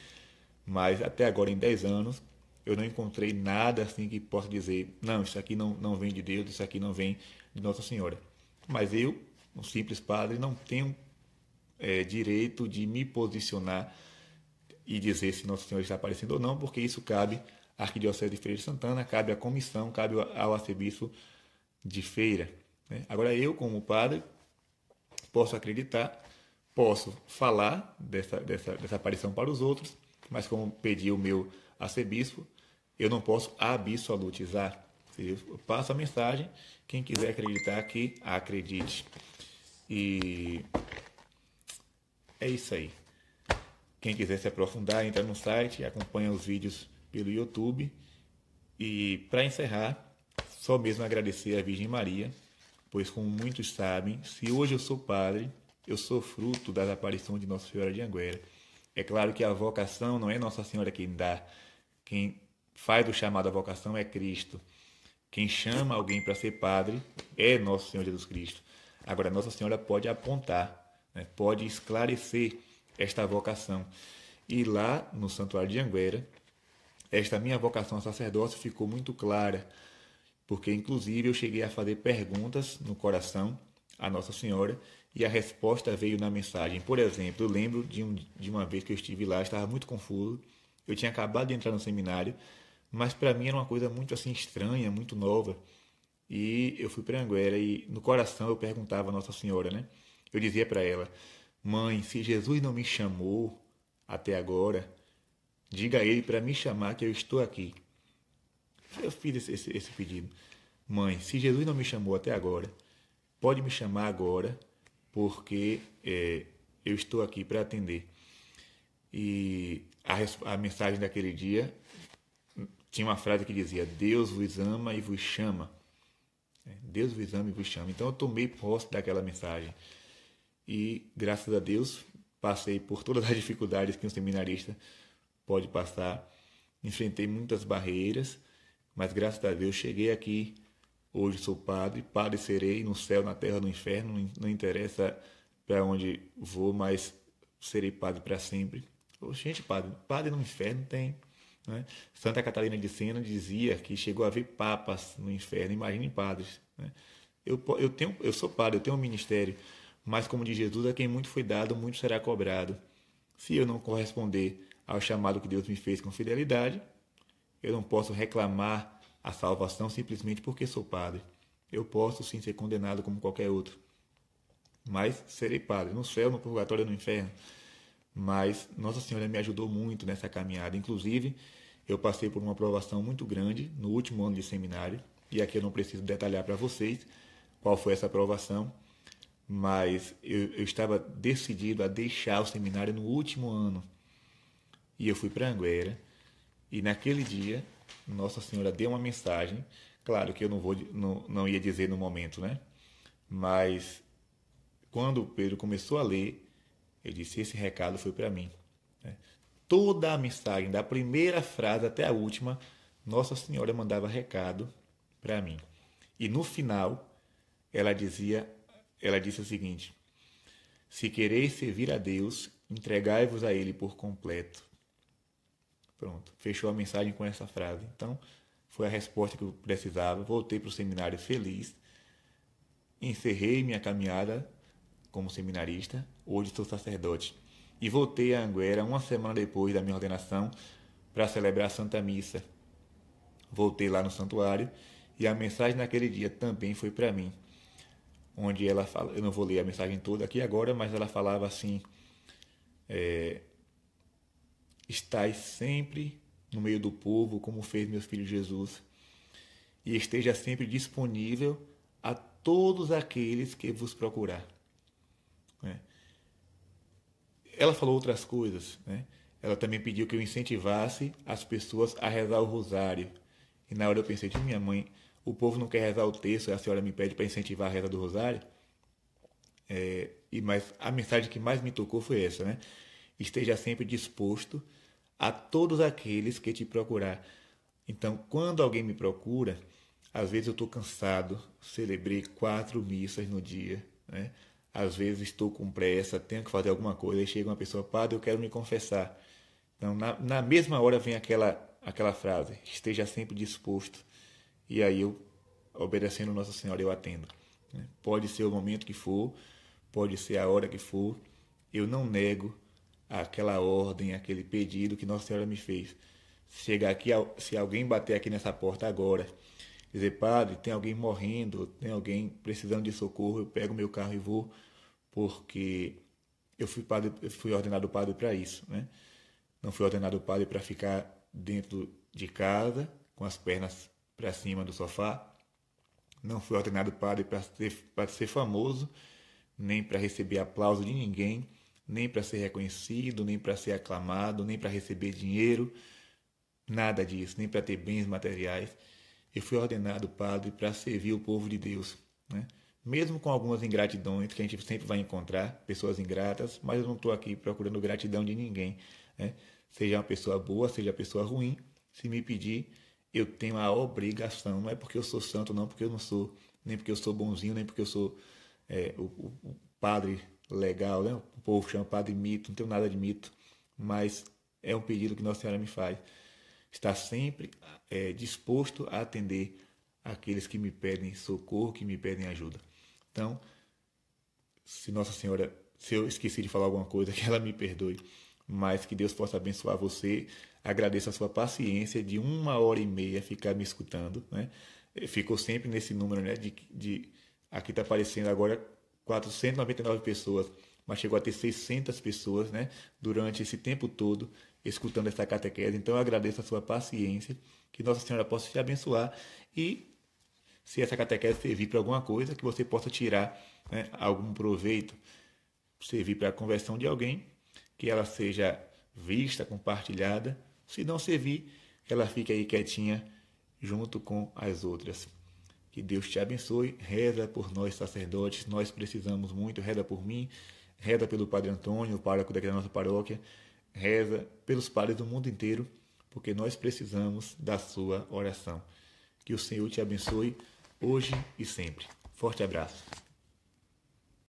mas até agora em 10 anos eu não encontrei nada assim que possa dizer, não, isso aqui não vem de Deus, isso aqui não vem de Nossa Senhora. Mas eu, um simples padre, não tenho direito de me posicionar e dizer se Nossa Senhora está aparecendo ou não, porque isso cabe à Arquidiocese de Feira de Santana, cabe à comissão, cabe ao arcebispo de Feira. Né? Agora, eu, como padre, posso acreditar, posso falar dessa aparição para os outros, mas como pedi o meu arcebispo, eu não posso absolutizar. Eu passo a mensagem, quem quiser acreditar, que acredite. E é isso aí. Quem quiser se aprofundar, entra no site, acompanha os vídeos pelo YouTube. E para encerrar, só mesmo agradecer à Virgem Maria, pois como muitos sabem, se hoje eu sou padre, eu sou fruto das aparições de Nossa Senhora de Anguera. É claro que a vocação não é Nossa Senhora quem dá, quem faz o chamado à vocação é Cristo. Quem chama alguém para ser padre é Nosso Senhor Jesus Cristo. Agora, Nossa Senhora pode apontar, né, pode esclarecer esta vocação. E lá no Santuário de Anguera, esta minha vocação ao sacerdócio ficou muito clara, porque inclusive eu cheguei a fazer perguntas no coração a Nossa Senhora e a resposta veio na mensagem. Por exemplo, eu lembro de uma vez que eu estive lá, estava muito confuso, eu tinha acabado de entrar no seminário, mas para mim era uma coisa muito assim estranha, muito nova. E eu fui para Anguera e no coração eu perguntava a Nossa Senhora, né? Eu dizia para ela: Mãe, se Jesus não me chamou até agora, diga a ele para me chamar que eu estou aqui. Eu fiz esse pedido. Mãe, se Jesus não me chamou até agora, pode me chamar agora, porque eu estou aqui para atender. E a mensagem daquele dia tinha uma frase que dizia: Deus vos ama e vos chama. Deus vos ama e vos chama. Então eu tomei posse daquela mensagem. E, graças a Deus, passei por todas as dificuldades que um seminarista pode passar. Enfrentei muitas barreiras, mas graças a Deus cheguei aqui. Hoje sou padre, padre serei no céu, na terra, no inferno. Não interessa para onde vou, mas serei padre para sempre. Gente, padre no inferno tem. Né? Santa Catarina de Sena dizia que chegou a haver papas no inferno, imaginem padres. Né? Eu sou padre, eu tenho um ministério, mas como diz Jesus, a quem muito foi dado, muito será cobrado. Se eu não corresponder ao chamado que Deus me fez com fidelidade, eu não posso reclamar a salvação simplesmente porque sou padre. Eu posso sim ser condenado como qualquer outro, mas serei padre, no céu, no purgatório, no inferno. Mas Nossa Senhora me ajudou muito nessa caminhada. Inclusive, eu passei por uma provação muito grande no último ano de seminário, e aqui eu não preciso detalhar para vocês qual foi essa provação, mas eu estava decidido a deixar o seminário no último ano. E eu fui para Anguera, e naquele dia, Nossa Senhora deu uma mensagem, claro que eu não ia dizer no momento, né? Mas quando Pedro começou a ler, eu disse: esse recado foi para mim. Né? Toda a mensagem, da primeira frase até a última, Nossa Senhora mandava recado para mim. E no final, ela disse o seguinte: se quereis servir a Deus, entregai-vos a Ele por completo. Pronto, fechou a mensagem com essa frase. Então, foi a resposta que eu precisava. Voltei para o seminário feliz, encerrei minha caminhada como seminarista, hoje sou sacerdote. E voltei a Anguera uma semana depois da minha ordenação para celebrar a Santa Missa. Voltei lá no santuário e a mensagem naquele dia também foi para mim. Onde ela fala, eu não vou ler a mensagem toda aqui agora, mas ela falava assim: estais sempre no meio do povo, como fez meu filho Jesus, e esteja sempre disponível a todos aqueles que vos procurar. Ela falou outras coisas, né? Ela também pediu que eu incentivasse as pessoas a rezar o rosário. E na hora eu pensei: minha mãe, o povo não quer rezar o texto, e a senhora me pede para incentivar a reza do rosário? Mas a mensagem que mais me tocou foi essa, né? Esteja sempre disposto a todos aqueles que te procurar. Então, quando alguém me procura, às vezes eu estou cansado, celebrei 4 missas no dia, né? Às vezes estou com pressa, tenho que fazer alguma coisa, e chega uma pessoa: padre, eu quero me confessar. Então, na mesma hora vem aquela frase: esteja sempre disposto. E aí eu, obedecendo Nossa Senhora, eu atendo. né? Pode ser o momento que for, pode ser a hora que for, eu não nego aquela ordem, aquele pedido que Nossa Senhora me fez. Chegar aqui, se alguém bater aqui nessa porta agora, dizer, padre, tem alguém morrendo, tem alguém precisando de socorro, eu pego meu carro e vou, porque eu fui ordenado padre para isso, né? Não fui ordenado padre para ficar dentro de casa, com as pernas para cima do sofá. Não fui ordenado padre para ser famoso, nem para receber aplauso de ninguém, nem para ser reconhecido, nem para ser aclamado, nem para receber dinheiro, nada disso, nem para ter bens materiais. Eu fui ordenado padre para servir o povo de Deus, né? Mesmo com algumas ingratidões que a gente sempre vai encontrar, pessoas ingratas, mas eu não estou aqui procurando gratidão de ninguém, né? Seja uma pessoa boa, seja uma pessoa ruim, se me pedir, eu tenho a obrigação, não é porque eu sou santo, não, porque eu não sou, nem porque eu sou bonzinho, nem porque eu sou o padre legal, né? O povo chama padre mito, não tenho nada de mito, mas é um pedido que Nossa Senhora me faz. Está sempre disposto a atender aqueles que me pedem socorro, que me pedem ajuda. Então, se Nossa Senhora, se eu esqueci de falar alguma coisa, que ela me perdoe, mas que Deus possa abençoar você. Agradeço a sua paciência de 1h30 ficar me escutando, né? Ficou sempre nesse número, né? Aqui está aparecendo agora 499 pessoas, mas chegou a ter 600 pessoas, né? Durante esse tempo todo, escutando essa catequese. Então, eu agradeço a sua paciência, que Nossa Senhora possa te abençoar e, se essa catequese servir para alguma coisa, que você possa tirar, né, algum proveito, servir para a conversão de alguém, que ela seja vista, compartilhada. Se não servir, que ela fique aí quietinha junto com as outras. Que Deus te abençoe. Reza por nós sacerdotes, nós precisamos muito. Reza por mim, reza pelo Padre Antônio, o pároco daqui da nossa paróquia. Reza pelos padres do mundo inteiro, porque nós precisamos da sua oração. Que o Senhor te abençoe hoje e sempre. Forte abraço.